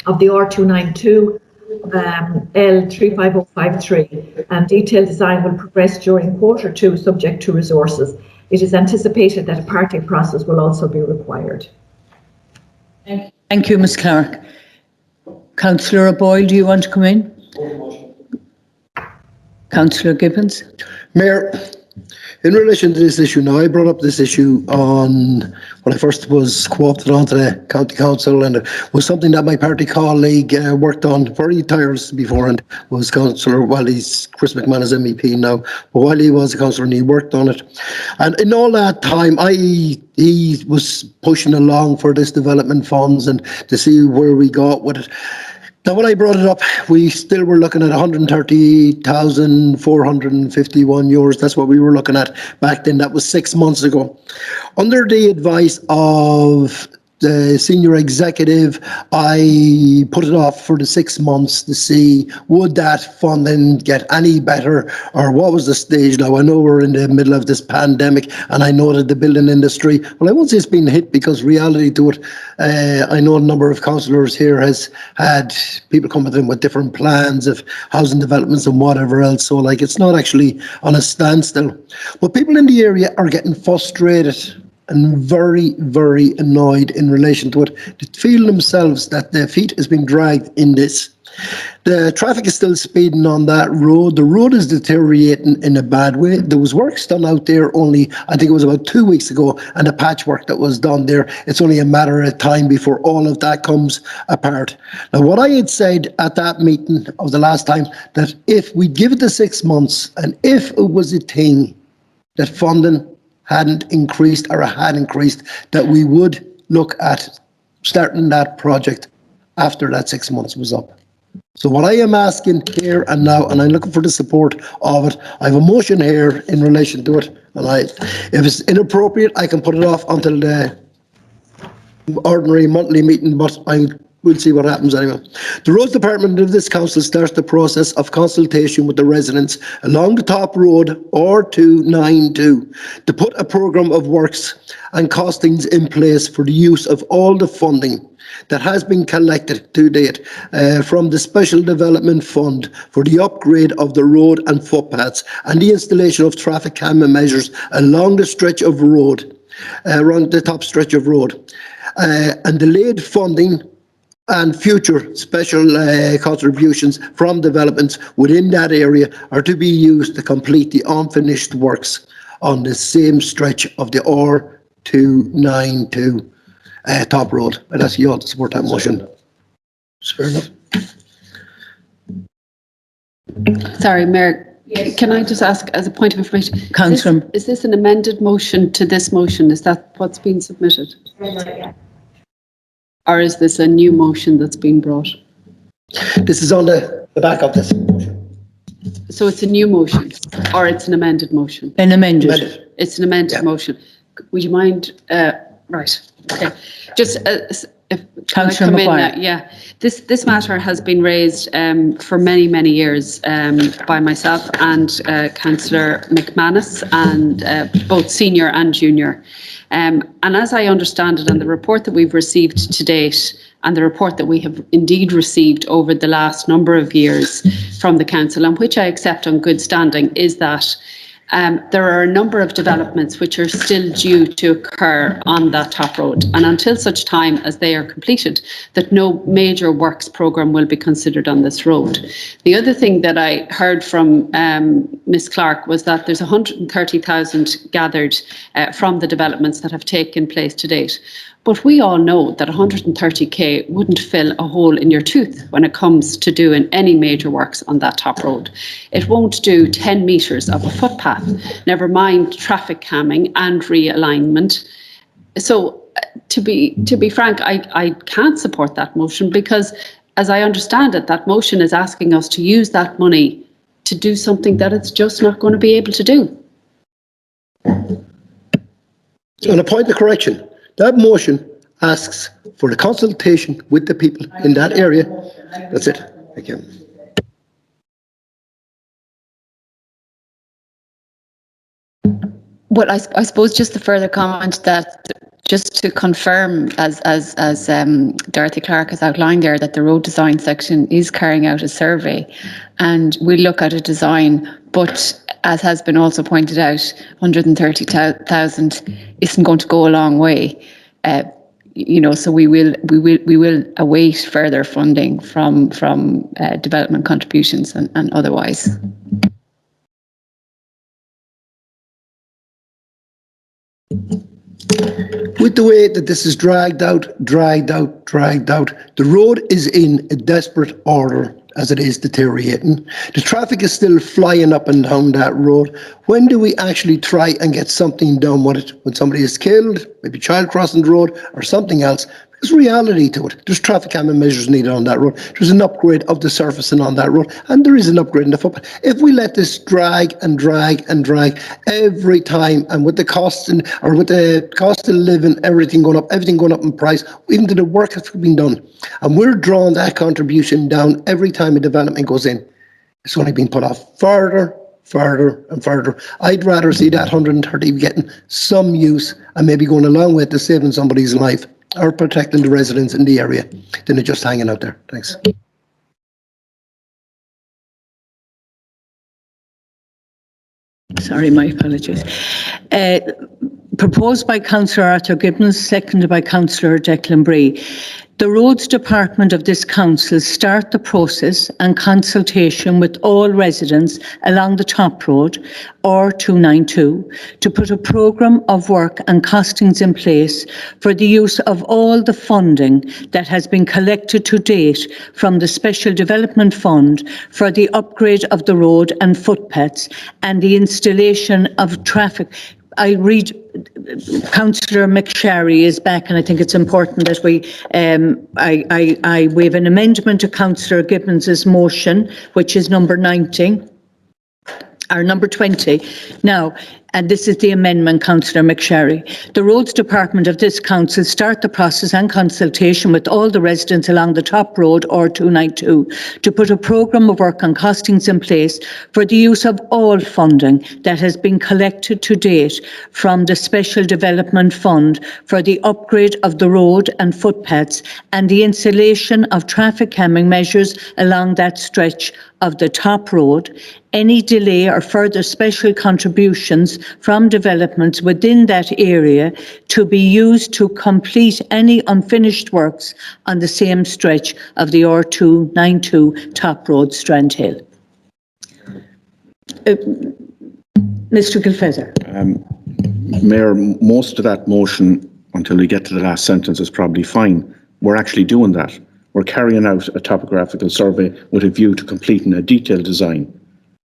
of the R292 L35053, and detailed design will progress during Q2 subject to resources. It is anticipated that a parting process will also be required.
Thank you, Ms. Clark. Councillor Boyle, do you want to come in? Councillor Gibbons.
Mayor, In relation to this issue, now I brought up this issue when I first was co-opted onto the county council, and it was something that my party colleague worked on very tirelessly before, and was councillor while he's Chris McMahon is MEP now, but while he was a councillor and he worked on it, and in all that time, he was pushing along for this development funds and to see where we got with it. Now, when I brought it up, we still were looking at €130,451. That's what we were looking at back then. That was 6 months ago. Under the advice of the senior executive, I put it off for the 6 months to see would that funding get any better, or what was the stage now. I know we're in the middle of this pandemic, and I know that the building industry, well, I won't say it's been hit, because reality to it, I know a number of councillors here has had people coming in with different plans of housing developments and whatever else, so like it's not actually on a standstill. But people in the area are getting frustrated and very, very annoyed in relation to it. They feel themselves that their feet is being dragged in this. The traffic is still speeding on that road. The road is deteriorating in a bad way. There was works done out there only, I think it was about 2 weeks ago, and the patchwork that was done there, it's only a matter of time before all of that comes apart. Now, what I had said at that meeting of the last time, that if we give it the 6 months, and if it was a thing that funding hadn't increased or had increased, that we would look at starting that project after that 6 months was up. So what I am asking here and now, and I'm looking for the support of it, I have a motion here in relation to it, and if it's inappropriate, I can put it off until the ordinary monthly meeting, but we'll see what happens anyway. The roads department of this council starts the process of consultation with the residents along the top road R292 to put a programme of works and costings in place for the use of all the funding that has been collected to date from the Special Development Fund for the upgrade of the road and footpaths and the installation of traffic calming measures along the stretch of road, around the top stretch of road, and delayed funding and future special contributions from developments within that area are to be used to complete the unfinished works on the same stretch of the R292 top road. And that's you all to support that motion. Fair enough.
Sorry, Mayor, can I just ask as a point of information?
Councillor.
Is this an amended motion to this motion? Is that what's been submitted? Or is this a new motion that's been brought?
This is on the back of this motion.
So it's a new motion, or it's an amended motion?
An amended.
It's an amended motion. Would you mind, right, okay. Just if
Councillor Maguire.
yeah. This matter has been raised for many, many years by myself and Councillor McManus, and both senior and junior. And as I understand it, and the report that we've received to date, and the report that we have indeed received over the last number of years from the council, and which I accept on good standing, is that there are a number of developments which are still due to occur on that top road, and until such time as they are completed, that no major works programme will be considered on this road. The other thing that I heard from Ms Clark was that there's 130,000 gathered from the developments that have taken place to date. But we all know that 130k wouldn't fill a hole in your tooth when it comes to doing any major works on that top road. It won't do 10 metres of a footpath, never mind traffic calming and realignment. So to be frank, I can't support that motion, because as I understand it, that motion is asking us to use that money to do something that it's just not going to be able to do.
On a point of correction, that motion asks for the consultation with the people in that area. That's it. Thank you.
Well, I suppose just the further comment that, just to confirm, as Dorothy Clark has outlined there, that the road design section is carrying out a survey, and we look at a design, but as has been also pointed out, 130,000 isn't going to go a long way. So we will await further funding from development contributions and otherwise.
With the way that this is dragged out, the road is in a desperate order as it is deteriorating. The traffic is still flying up and down that road. When do we actually try and get something done with it? When somebody is killed, maybe child crossing the road or something else. There's reality to it. There's traffic calming measures needed on that road. There's an upgrade of the surfacing on that road, and there is an upgrade in the footpath. If we let this drag every time, and with the cost of living, everything going up in price, even to the work that's been done, and we're drawing that contribution down every time a development goes in, it's only being put off further and further. I'd rather see that 130 getting some use and maybe going a long way to saving somebody's life or protecting the residents in the area than it just hanging out there. Thanks.
Sorry, my apologies. Proposed by Councillor Arthur Gibbons, seconded by Councillor Declan Bree. The Roads Department of this council start the process and consultation with all residents along the top road, R292, to put a programme of work and costings in place for the use of all the funding that has been collected to date from the Special Development Fund for the upgrade of the road and footpaths and the installation of traffic. I read Councillor McSherry is back, and I think it's important that we have an amendment to Councillor Gibbons's motion, which is number 19, or number 20. Now, and this is the amendment, Councillor McSherry. The Roads Department of this council start the process and consultation with all the residents along the top road, R292, to put a programme of work and costings in place for the use of all funding that has been collected to date from the Special Development Fund for the upgrade of the road and footpaths and the installation of traffic calming measures along that stretch of the top road. Any delay or further special contributions from developments within that area to be used to complete any unfinished works on the same stretch of the R292 Top Road, Strandhill. Mr. Gilfeather.
Mayor, most of that motion, until we get to the last sentence, is probably fine. We're actually doing that. We're carrying out a topographical survey with a view to completing a detailed design.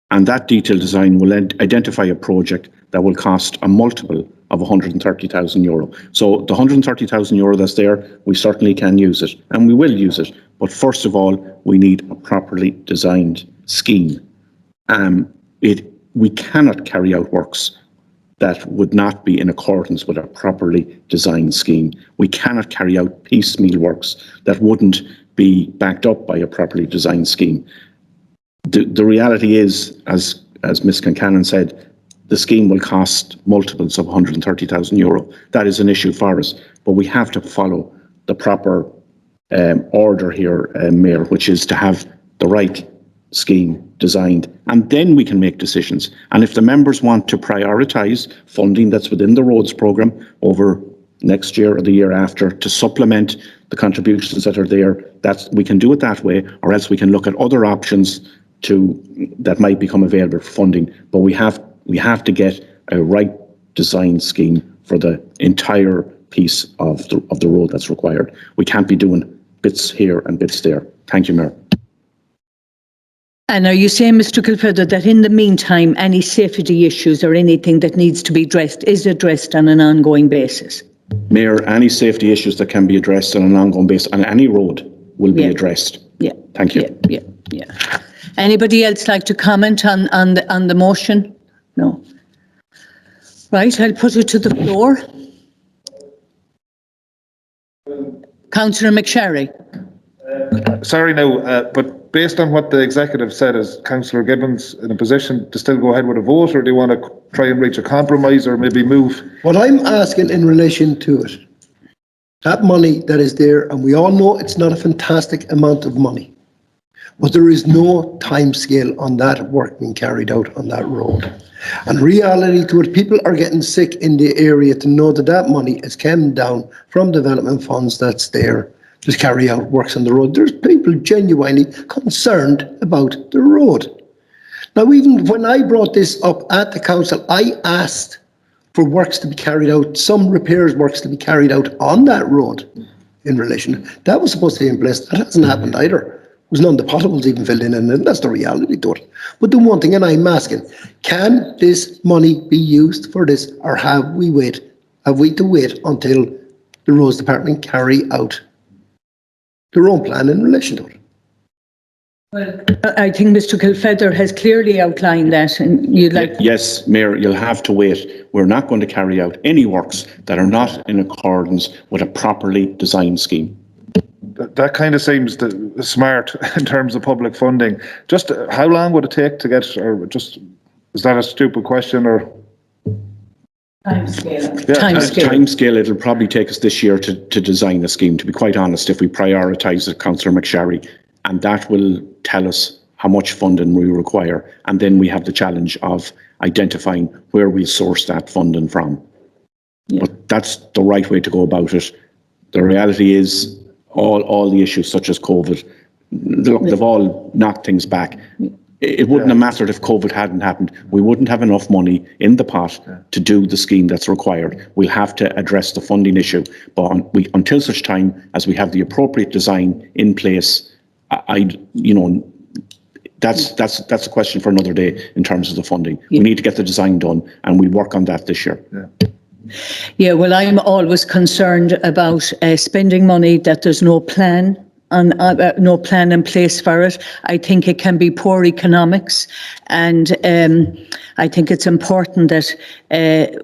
And that detailed design will identify a project that will cost a multiple of €130,000. So the €130,000 that's there, we certainly can use it, and we will use it. But first of all, we need a properly designed scheme. We cannot carry out works that would not be in accordance with a properly designed scheme. We cannot carry out piecemeal works that wouldn't be backed up by a properly designed scheme. The reality is, as Ms Concannon said, the scheme will cost multiples of €130,000. That is an issue for us, but we have to follow the proper order here, Mayor, which is to have the right scheme designed, and then we can make decisions. And if the members want to prioritise funding that's within the roads programme over next year or the year after to supplement the contributions that are there, we can do it that way, or else we can look at other options that might become available for funding. But we have to get a right design scheme for the entire piece of the road that's required. We can't be doing bits here and bits there. Thank you, Mayor.
And are you saying, Mr. Gilfeather, that in the meantime, any safety issues or anything that needs to be addressed is addressed on an ongoing basis?
Mayor, any safety issues that can be addressed on an ongoing basis on any road will be addressed.
Yeah.
Thank you.
Yeah. Anybody else like to comment on the motion? No. Right, I'll put it to the floor. Councillor McSherry.
Sorry now, but based on what the executive said, is Councillor Gibbons in a position to still go ahead with a vote, or do you want to try and reach a compromise or maybe move?
What I'm asking in relation to it, that money that is there, and we all know it's not a fantastic amount of money, but there is no time scale on that work being carried out on that road. And reality to it, people are getting sick in the area to know that that money is come down from development funds that's there to carry out works on the road. There's people genuinely concerned about the road. Now, even when I brought this up at the council, I asked for works to be carried out, some repairs works to be carried out on that road in relation. That was supposed to be in place. That hasn't happened either. There was none of the potholes even filled in, and that's the reality to it. But the one thing, and I'm asking, can this money be used for this, or have we to wait until the roads department carry out their own plan in relation to it?
Well, I think Mr. Kilfeather has clearly outlined that, and you'd like...
Yes, Mayor, you'll have to wait. We're not going to carry out any works that are not in accordance with a properly designed scheme.
That kind of seems smart in terms of public funding. Just how long would it take to get, or just, is that a stupid question, or?
Timescale, it'll probably take us this year to design a scheme, to be quite honest, if we prioritise it, Councillor McSharry, and that will tell us how much funding we require, and then we have the challenge of identifying where we source that funding from. Yeah. But that's the right way to go about it. The reality is all the issues such as COVID, they've all knocked things back. It wouldn't have mattered if COVID hadn't happened. We wouldn't have enough money in the pot to do the scheme that's required. We'll have to address the funding issue. But until such time as we have the appropriate design in place, that's a question for another day in terms of the funding. Yeah. We need to get the design done, and we'll work on that this year.
Yeah, well, I'm always concerned about spending money that there's no plan in place for it. I think it can be poor economics, and I think it's important that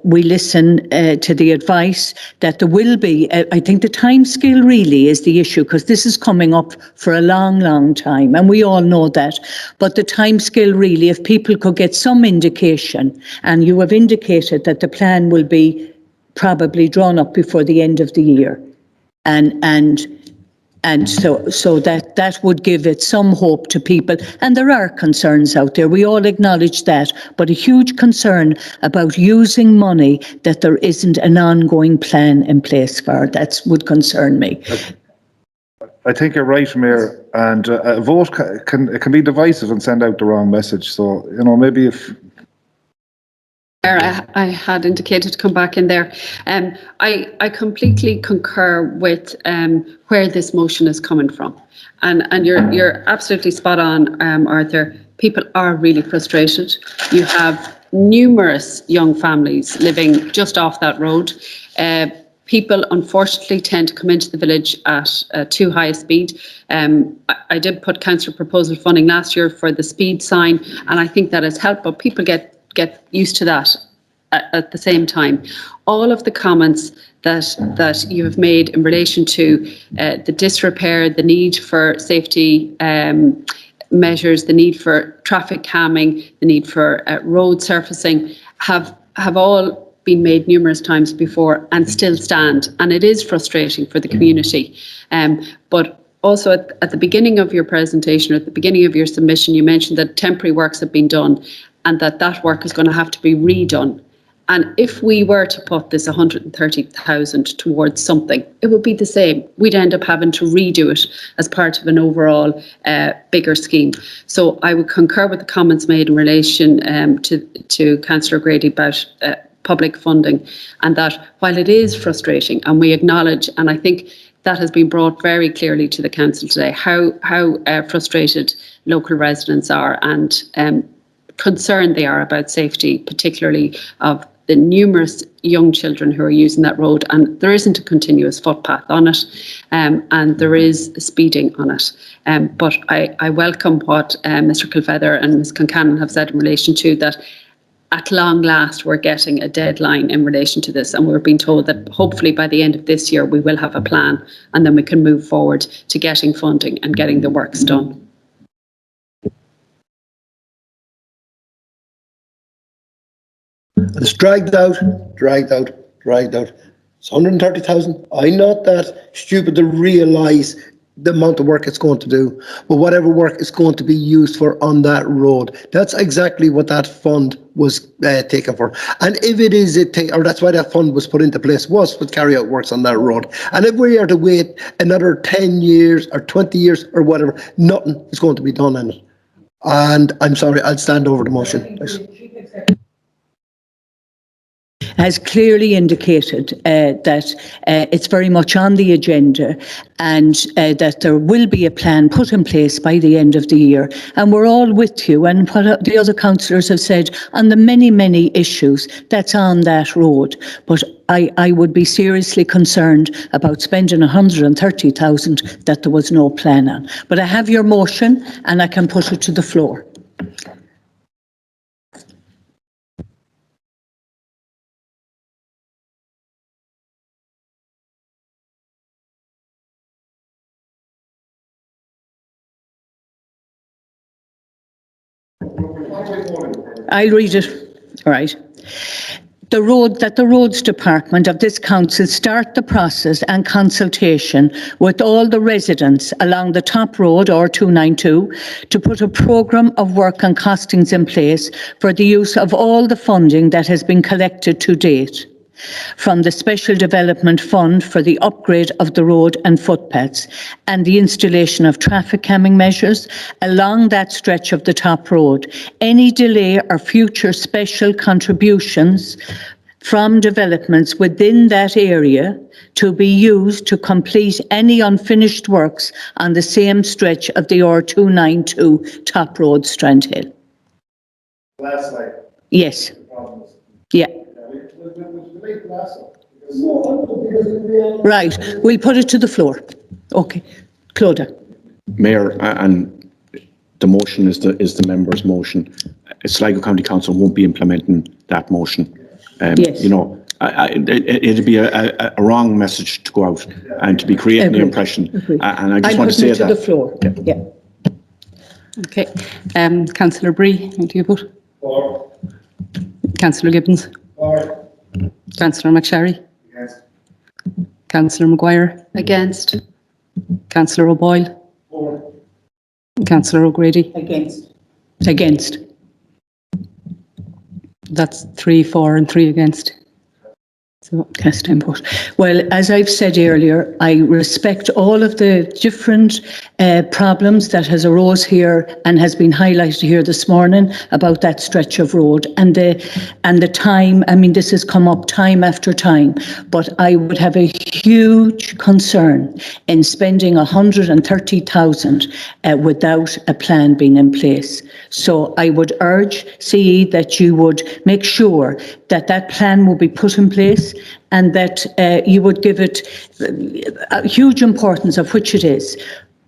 we listen to the advice that there will be. I think the time scale really is the issue, because this is coming up for a long, long time, and we all know that. But the time scale really, if people could get some indication, and you have indicated that the plan will be probably drawn up before the end of the year, and so that would give it some hope to people. And there are concerns out there. We all acknowledge that, but a huge concern about using money that there isn't an ongoing plan in place for. That would concern me.
I think you're right, Mayor. And a vote can be divisive and send out the wrong message. So, maybe if...
I had indicated to come back in there. I completely concur with where this motion is coming from, and you're absolutely spot on, Arthur. People are really frustrated. You have numerous young families living just off that road. People unfortunately tend to come into the village at too high a speed. I did put councillor proposal funding last year for the speed sign, and I think that has helped, but people get used to that at the same time. All of the comments that you have made in relation to the disrepair, the need for safety measures, the need for traffic calming, the need for road surfacing have all been made numerous times before and still stand. And it is frustrating for the community. But also at the beginning of your presentation, or at the beginning of your submission, you mentioned that temporary works have been done, and that work is going to have to be redone. And if we were to put this 130,000 towards something, it would be the same. We'd end up having to redo it as part of an overall bigger scheme. So I would concur with the comments made in relation to Councillor Grady about public funding, and that while it is frustrating, and we acknowledge, and I think that has been brought very clearly to the council today, how frustrated local residents are, and concerned they are about safety, particularly of the numerous young children who are using that road, and there isn't a continuous footpath on it, and there is speeding on it. But I welcome what Mr. Kilfeather and Ms. Concannon have said in relation to that. At long last, we're getting a deadline in relation to this, and we're being told that hopefully by the end of this year we will have a plan, and then we can move forward to getting funding and getting the works done.
It's dragged out. It's 130,000. I'm not that stupid to realise the amount of work it's going to do, but whatever work is going to be used for on that road, that's exactly what that fund was taken for. And if it is, or that's why that fund was put into place, was to carry out works on that road. And if we are to wait another 10 years or 20 years or whatever, nothing is going to be done on it. And I'm sorry, I'll stand over the motion.
has clearly indicated that it's very much on the agenda, and that there will be a plan put in place by the end of the year. And we're all with you, and what the other councillors have said on the many, many issues that's on that road. But I would be seriously concerned about spending 130,000 that there was no plan on. But I have your motion and I can put it to the floor. I'll read it. All right. The roads department of this council start the process and consultation with all the residents along the top road R292 to put a programme of work and costings in place for the use of all the funding that has been collected to date from the Special Development Fund for the upgrade of the road and footpaths and the installation of traffic calming measures along that stretch of the top road. Any delay or future special contributions from developments within that area to be used to complete any unfinished works on the same stretch of the R292 top road, Strandhill.
Last slide.
Yes. Yeah. Right, we'll put it to the floor. Okay, Clodagh.
Mayor, and the motion is the member's motion. Sligo County Council won't be implementing that motion.
Yes.
You know, it'd be a wrong message to go out and to be creating the impression. And I just want to say that.
I'm putting it to the floor. Yeah.
Okay. Councillor Bree, how do you vote?
For.
Councillor Gibbons?
For.
Councillor McSherry?
Against.
Councillor Maguire?
Against.
Councillor O'Boyle?
For.
Councillor O'Grady?
Against. Against.
That's 3 for and 3 against. So
cast input. Well, as I've said earlier, I respect all of the different problems that has arose here and has been highlighted here this morning about that stretch of road and the time. I mean, this has come up time after time, but I would have a huge concern in spending 130,000 without a plan being in place. So I would urge CE that you would make sure that that plan will be put in place and that you would give it a huge importance, of which it is.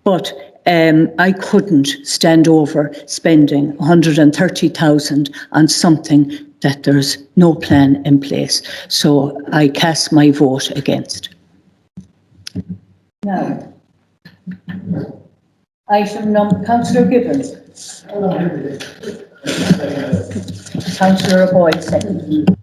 But I couldn't stand over spending 130,000 on something that there's no plan in place. So I cast my vote against. Now, item number, Councillor Gibbons. Councillor O'Boyle, second.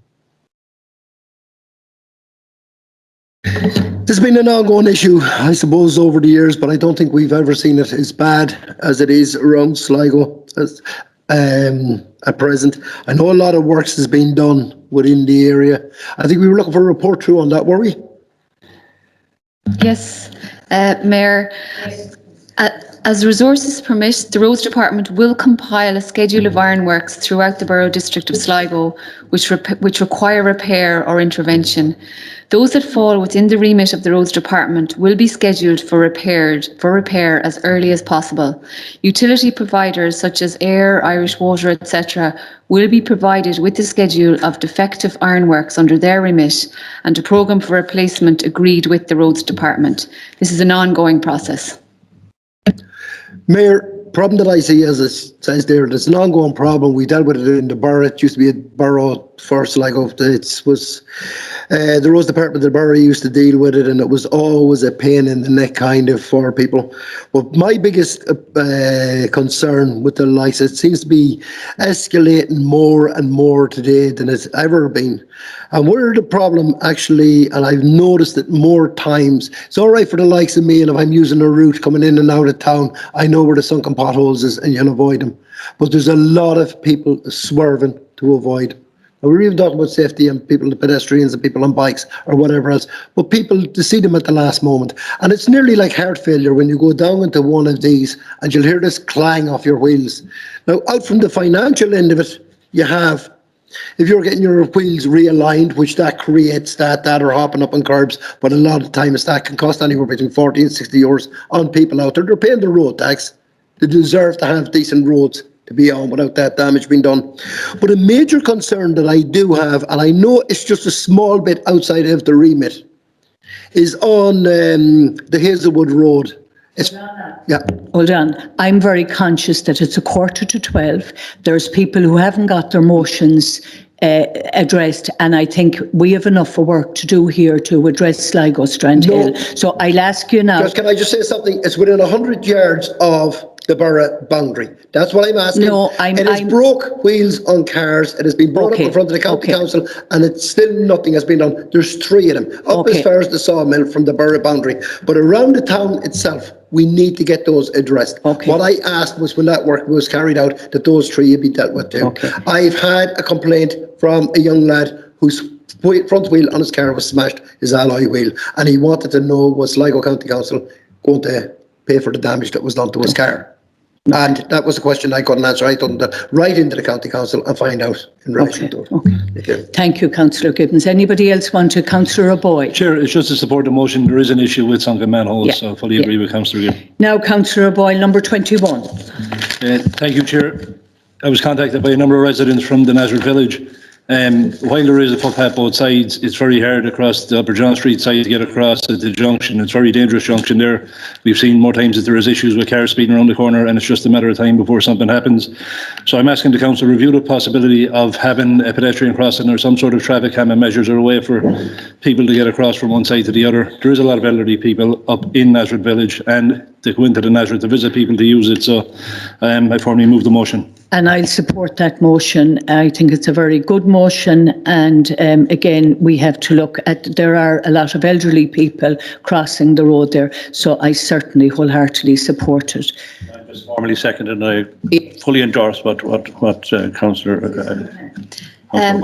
There's been an ongoing issue, I suppose, over the years, but I don't think we've ever seen it as bad as it is around Sligo at present. I know a lot of works has been done within the area. I think we were looking for a report through on that, were we?
Yes, Mayor. As resources permit, the Roads Department will compile a schedule of ironworks throughout the Borough District of Sligo which require repair or intervention. Those that fall within the remit of the Roads Department will be scheduled for repair as early as possible. Utility providers such as Air, Irish Water, etc. will be provided with a schedule of defective ironworks under their remit and a programme for replacement agreed with the Roads Department. This is an ongoing process.
Mayor, problem that I see, as it says there, there's an ongoing problem. We dealt with it in the borough. It used to be a borough first, like it was the Roads Department, the borough used to deal with it, and it was always a pain in the neck kind of for people. But my biggest concern with the lights, it seems to be escalating more and more today than it's ever been. And where the problem actually, and I've noticed it more times, it's all right for the likes of me, and if I'm using a route coming in and out of town, I know where the sunken potholes is and you'll avoid them. But there's a lot of people swerving to avoid. And we're even talking about safety and people, the pedestrians and people on bikes or whatever else. But people, to see them at the last moment. And it's nearly like heart failure when you go down into one of these and you'll hear this clang off your wheels. Now, out from the financial end of it, you have If you're getting your wheels realigned, which that creates that are hopping up on curbs, but a lot of times that can cost anywhere between 40 and 60 euros on people out there. They're paying the road tax. They deserve to have decent roads to be on without that damage being done. But a major concern that I do have, and I know it's just a small bit outside of the remit, is on the Hazelwood Road.
Hold on. I'm very conscious that it's 11:45. There's people who haven't got their motions addressed, and I think we have enough of work to do here to address Sligo Strand Hill. So I'll ask you now.
Can I just say something? It's within 100 yards of the borough boundary. That's what I'm asking.
No,
It has broke wheels on cars. It has been brought up in front of the county council, and it's still nothing has been done. There's 3 of them up as far as the sawmill from the borough boundary, but around the town itself, we need to get those addressed. What I asked was, when that work was carried out, that those 3 would be dealt with too. I've had a complaint from a young lad whose front wheel on his car was smashed, his alloy wheel, and he wanted to know, was Sligo County Council going to pay for the damage that was done to his car? And that was a question I couldn't answer. I told them to write into the County Council and find out in relation to it.
Thank you, Councillor Gibbons. Anybody else want to? Councillor O'Boy.
Chair, it's just to support the motion. There is an issue with sunken manholes, so I fully agree with Councillor Gibbons.
Now, Councillor O'Boy, number 21.
Thank you, Chair. I was contacted by a number of residents from the Nazareth village. While there is a footpath both sides, it's very hard across the Upper John Street side to get across at the junction. It's a very dangerous junction there. We've seen more times that there is issues with cars speeding around the corner, and it's just a matter of time before something happens. So I'm asking the council to review the possibility of having a pedestrian crossing or some sort of traffic calming measures or a way for people to get across from one side to the other. There is a lot of elderly people up in Nazareth village, and they go into the Nazareth to visit people to use it. So I formally move the motion.
And I'll support that motion. I think it's a very good motion. And again, we have to look at, there are a lot of elderly people crossing the road there. So I certainly wholeheartedly support it.
I just formally second and I fully endorse what Councillor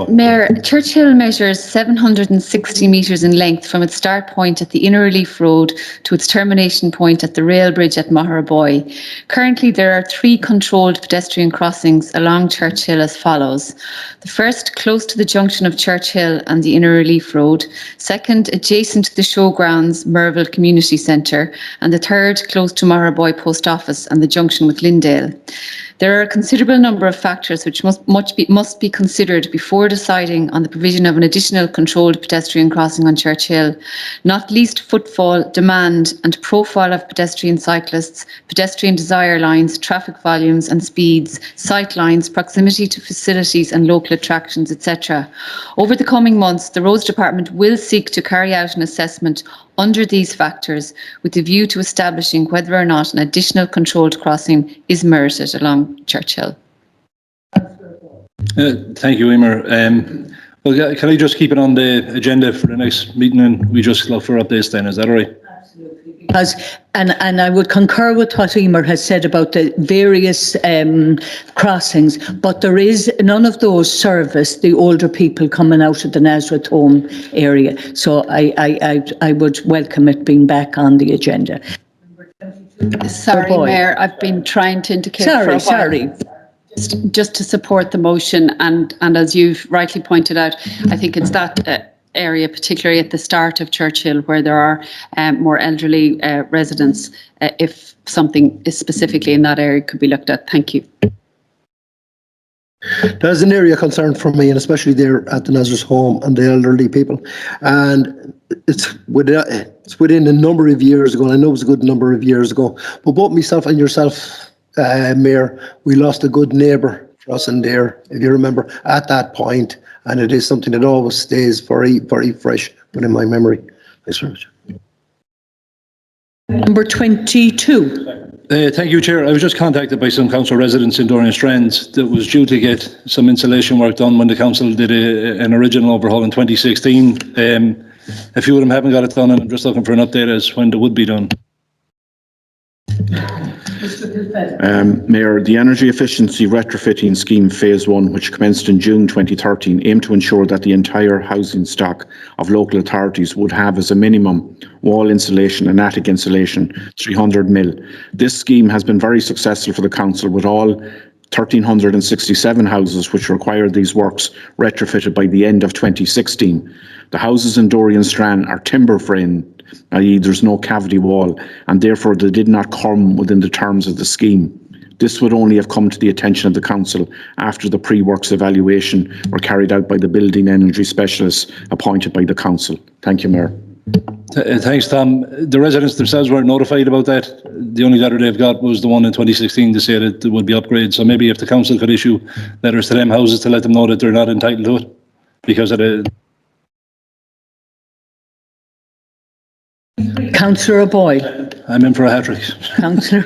Mayor, Churchill measures 760 metres in length from its start point at the Inner Relief Road to its termination point at the rail bridge at Maharaboy. Currently, there are 3 controlled pedestrian crossings along Churchill as follows. The first, close to the junction of Churchill and the Inner Relief Road. Second, adjacent to the showgrounds, Merville Community Centre. And the third, close to Maharaboy Post Office and the junction with Lindale. There are a considerable number of factors which must be considered before deciding on the provision of an additional controlled pedestrian crossing on Churchill, not least footfall, demand and profile of pedestrian cyclists, pedestrian desire lines, traffic volumes and speeds, sight lines, proximity to facilities and local attractions, etc. Over the coming months, the Roads Department will seek to carry out an assessment under these factors with a view to establishing whether or not an additional controlled crossing is merited along Churchill.
Thank you, Emer. Well, can I just keep it on the agenda for the next meeting and we just look for updates then? Is that all right?
Because, and I would concur with what Emer has said about the various crossings, but there is none of those service the older people coming out of the Nazareth home area. So I would welcome it being back on the agenda.
Sorry, Mayor, I've been trying to indicate for a while.
Sorry.
Just to support the motion, and as you've rightly pointed out, I think it's that area, particularly at the start of Churchill, where there are more elderly residents, if something is specifically in that area could be looked at. Thank you.
There's an area of concern for me, and especially there at the Nazareth home and the elderly people. And it's within a number of years ago, and I know it was a good number of years ago, but both myself and yourself, Mayor, we lost a good neighbour for us in there, if you remember, at that point, and it is something that always stays very, very fresh within my memory. Thanks very much.
Number 22.
Thank you, Chair. I was just contacted by some council residents in Dorian Strands that was due to get some insulation work done when the council did an original overhaul in 2016. A few of them haven't got it done, and I'm just looking for an update as when it would be done.
Mayor, the Energy Efficiency Retrofitting Scheme Phase 1, which commenced in June 2013, aimed to ensure that the entire housing stock of local authorities would have as a minimum wall insulation and attic insulation 300 mil. This scheme has been very successful for the council, with all 1,367 houses which required these works retrofitted by the end of 2016. The houses in Dorian Strand are timber framed, i.e. there's no cavity wall, and therefore they did not come within the terms of the scheme. This would only have come to the attention of the council after the pre-works evaluation were carried out by the building energy specialists appointed by the council. Thank you, Mayor.
Thanks, Tom. The residents themselves weren't notified about that. The only letter they've got was the one in 2016 to say that there would be upgrades. So maybe if the council could issue letters to them houses to let them know that they're not entitled to it because of the...
Councillor Boyle.
I'm in for a hat-trick.
Councillor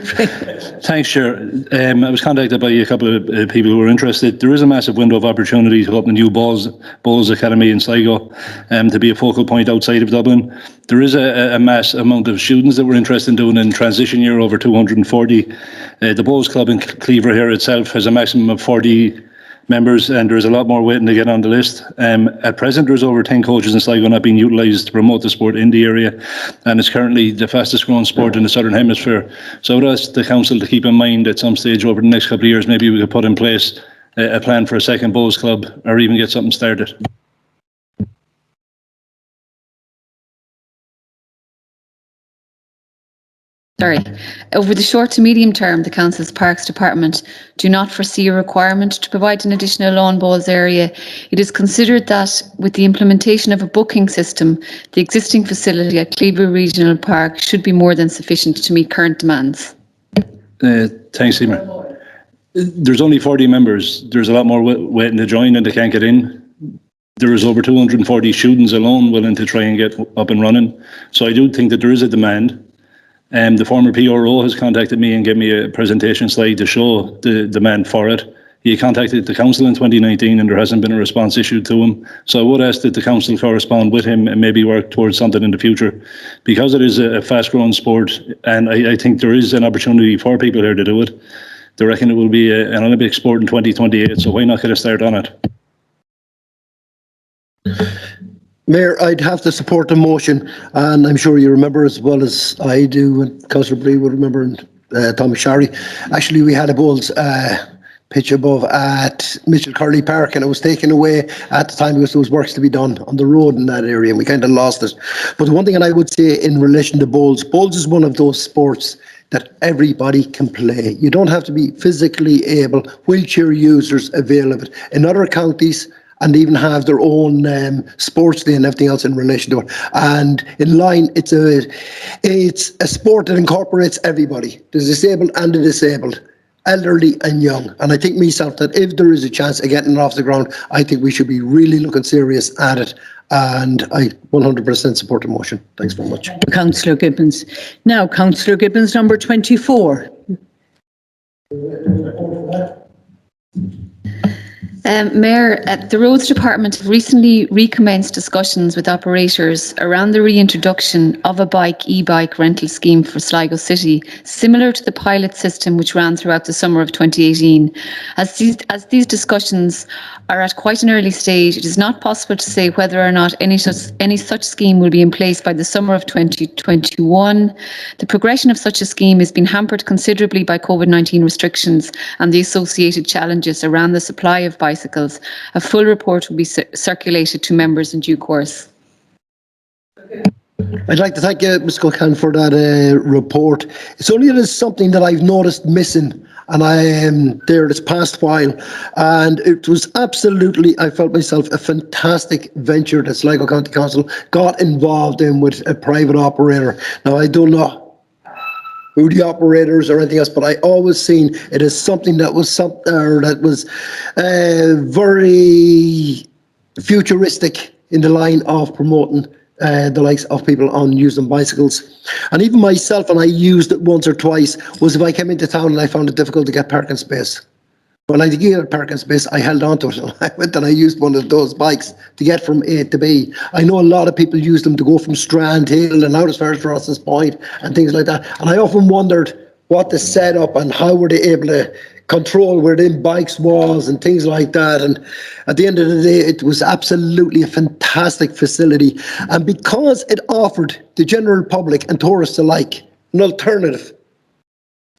Thanks, Chair. I was contacted by a couple of people who were interested. There is a massive window of opportunity to open a new Bowls Academy in Sligo to be a focal point outside of Dublin. There is a mass amount of students that were interested in doing in transition year, over 240. The Bowls Club in Cleaver here itself has a maximum of 40 members, and there's a lot more waiting to get on the list. At present, there's over 10 coaches in Sligo not being utilised to promote the sport in the area, and it's currently the fastest growing sport in the Southern Hemisphere. So I would ask the council to keep in mind at some stage over the next couple of years, maybe we could put in place a plan for a second bowls club, or even get something started.
Over the short to medium term, the Council's Parks Department do not foresee a requirement to provide an additional lawn bowls area. It is considered that with the implementation of a booking system, the existing facility at Cleaver Regional Park should be more than sufficient to meet current demands.
Thanks, Emer. There's only 40 members. There's a lot more waiting to join and they can't get in. There is over 240 students alone willing to try and get up and running. So I do think that there is a demand. The former PRO has contacted me and gave me a presentation slide to show the demand for it. He contacted the council in 2019 and there hasn't been a response issued to him. So I would ask that the council correspond with him and maybe work towards something in the future. Because it is a fast growing sport and I think there is an opportunity for people here to do it. They reckon it will be an Olympic sport in 2028, so why not get a start on it?
Mayor, I'd have to support the motion, and I'm sure you remember as well as I do, and Councillor Bree would remember, and Thomas Shari. Actually, we had a bowls pitch above at Mitchell Curley Park, and it was taken away at the time because there was works to be done on the road in that area, and we kind of lost it. But the one thing that I would say in relation to bowls is one of those sports that everybody can play. You don't have to be physically able, wheelchair users avail of it. In other counties, and even have their own sports day and everything else in relation to it. And in line, it's a sport that incorporates everybody, the disabled and the disabled, elderly and young. And I think myself that if there is a chance of getting it off the ground, I think we should be really looking serious at it. And I 100% support the motion. Thanks very much.
Councillor Gibbons. Now, Councillor Gibbons, number 24.
Mayor, the Roads Department have recently recommenced discussions with operators around the reintroduction of a e-bike rental scheme for Sligo City, similar to the pilot system which ran throughout the summer of 2018. As these discussions are at quite an early stage, it is not possible to say whether or not any such scheme will be in place by the summer of 2021. The progression of such a scheme has been hampered considerably by COVID-19 restrictions and the associated challenges around the supply of bicycles. A full report will be circulated to members in due course.
I'd like to thank you, Ms. Culcan, for that report. It's only that it's something that I've noticed missing, and I am there this past while, and it was absolutely, I felt myself, a fantastic venture that Sligo County Council got involved in with a private operator. Now, I don't know who the operators or anything else, but I always seen it as something that was very futuristic in the line of promoting the likes of people on using bicycles. And even myself, and I used it once or twice, was if I came into town and I found it difficult to get parking space. When I did get a parking space, I held on to it, and I went and I used one of those bikes to get from A to B. I know a lot of people use them to go from Strand Hill and out as far as Ross's Point and things like that. And I often wondered what the setup and how were they able to control where them bikes was and things like that. And at the end of the day, it was absolutely a fantastic facility. And because it offered the general public and tourists alike an alternative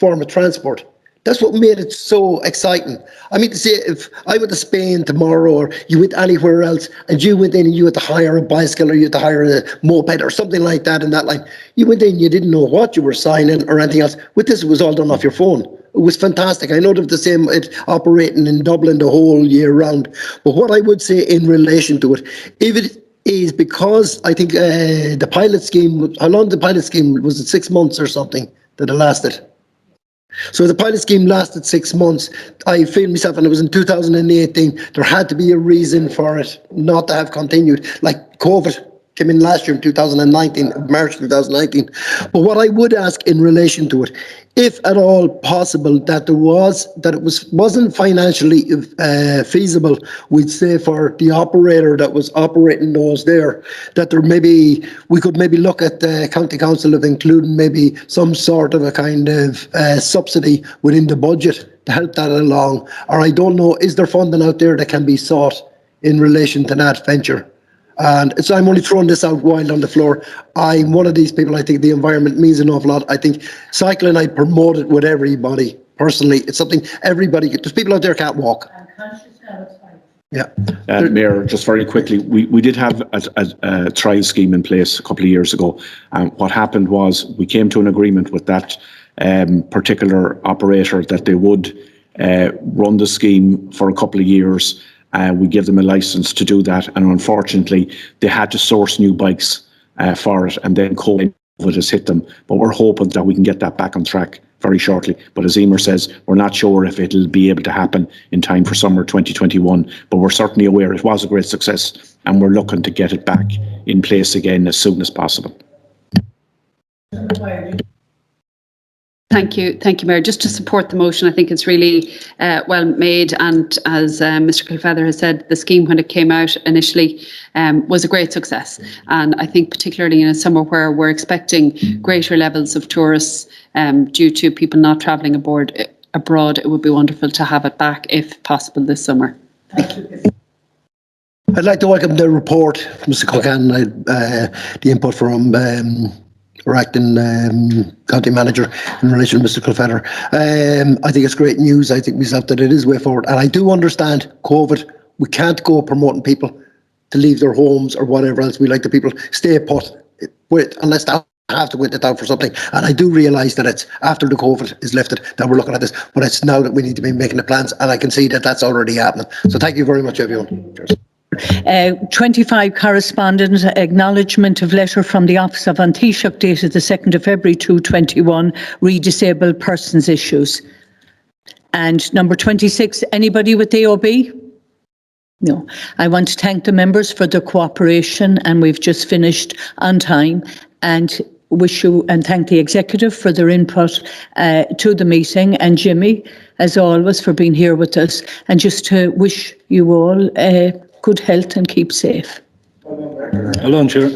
form of transport, That's what made it so exciting. I mean, to say, if I went to Spain tomorrow, or you went anywhere else, and you went in and you had to hire a bicycle, or you had to hire a moped, or something like that in that line, you went in, you didn't know what you were signing or anything else. With this, it was all done off your phone. It was fantastic. I know they've the same operating in Dublin the whole year round. But what I would say in relation to it, if it is because I think the pilot scheme, how long the pilot scheme, was it 6 months or something that it lasted? So the pilot scheme lasted 6 months. I feel myself, and it was in 2018, there had to be a reason for it not to have continued. Like COVID came in last year in 2019, March 2019. But what I would ask in relation to it, if at all possible, that it wasn't financially feasible, we'd say, for the operator that was operating those there, that we could maybe look at the county council of including maybe some sort of a kind of subsidy within the budget to help that along. Or I don't know, is there funding out there that can be sought in relation to that venture? And so I'm only throwing this out wild on the floor. I'm one of these people, I think the environment means an awful lot. I think cycling, I promote it with everybody. Personally, it's something everybody, there's people out there can't walk. Yeah.
Mayor, just very quickly, we did have a trial scheme in place a couple of years ago. And what happened was we came to an agreement with that particular operator that they would run the scheme for a couple of years. We give them a license to do that, and unfortunately, they had to source new bikes for it, and then COVID has hit them. But we're hoping that we can get that back on track very shortly. But as Emer says, we're not sure if it'll be able to happen in time for summer 2021. But we're certainly aware it was a great success, and we're looking to get it back in place again as soon as possible.
Thank you, Mayor. Just to support the motion, I think it's really well made, and as Mr. Kilfeather has said, the scheme when it came out initially was a great success, and I think particularly in a summer where we're expecting greater levels of tourists due to people not travelling abroad, it would be wonderful to have it back if possible this summer. Thank you.
I'd like to welcome the report, Mr. Culcan, the input from our acting county manager in relation to Mr. Kilfeather. I think it's great news. I think myself that it is way forward. And I do understand COVID. We can't go promoting people to leave their homes or whatever else. We like the people stay put unless they have to wait it out for something. And I do realise that it's after the COVID is lifted that we're looking at this. But it's now that we need to be making the plans. And I can see that that's already happening. So thank you very much, everyone. Cheers.
25 correspondence, acknowledgement of letter from the Office of Taoiseach dated the 2nd of February 2021, re disabled persons issues. And number 26, anybody with AOB? No. I want to thank the members for their cooperation, and we've just finished on time, and wish you and thank the executive for their input to the meeting, and Jimmy, as always, for being here with us, and just to wish you all good health and keep safe.
Hello, Chair.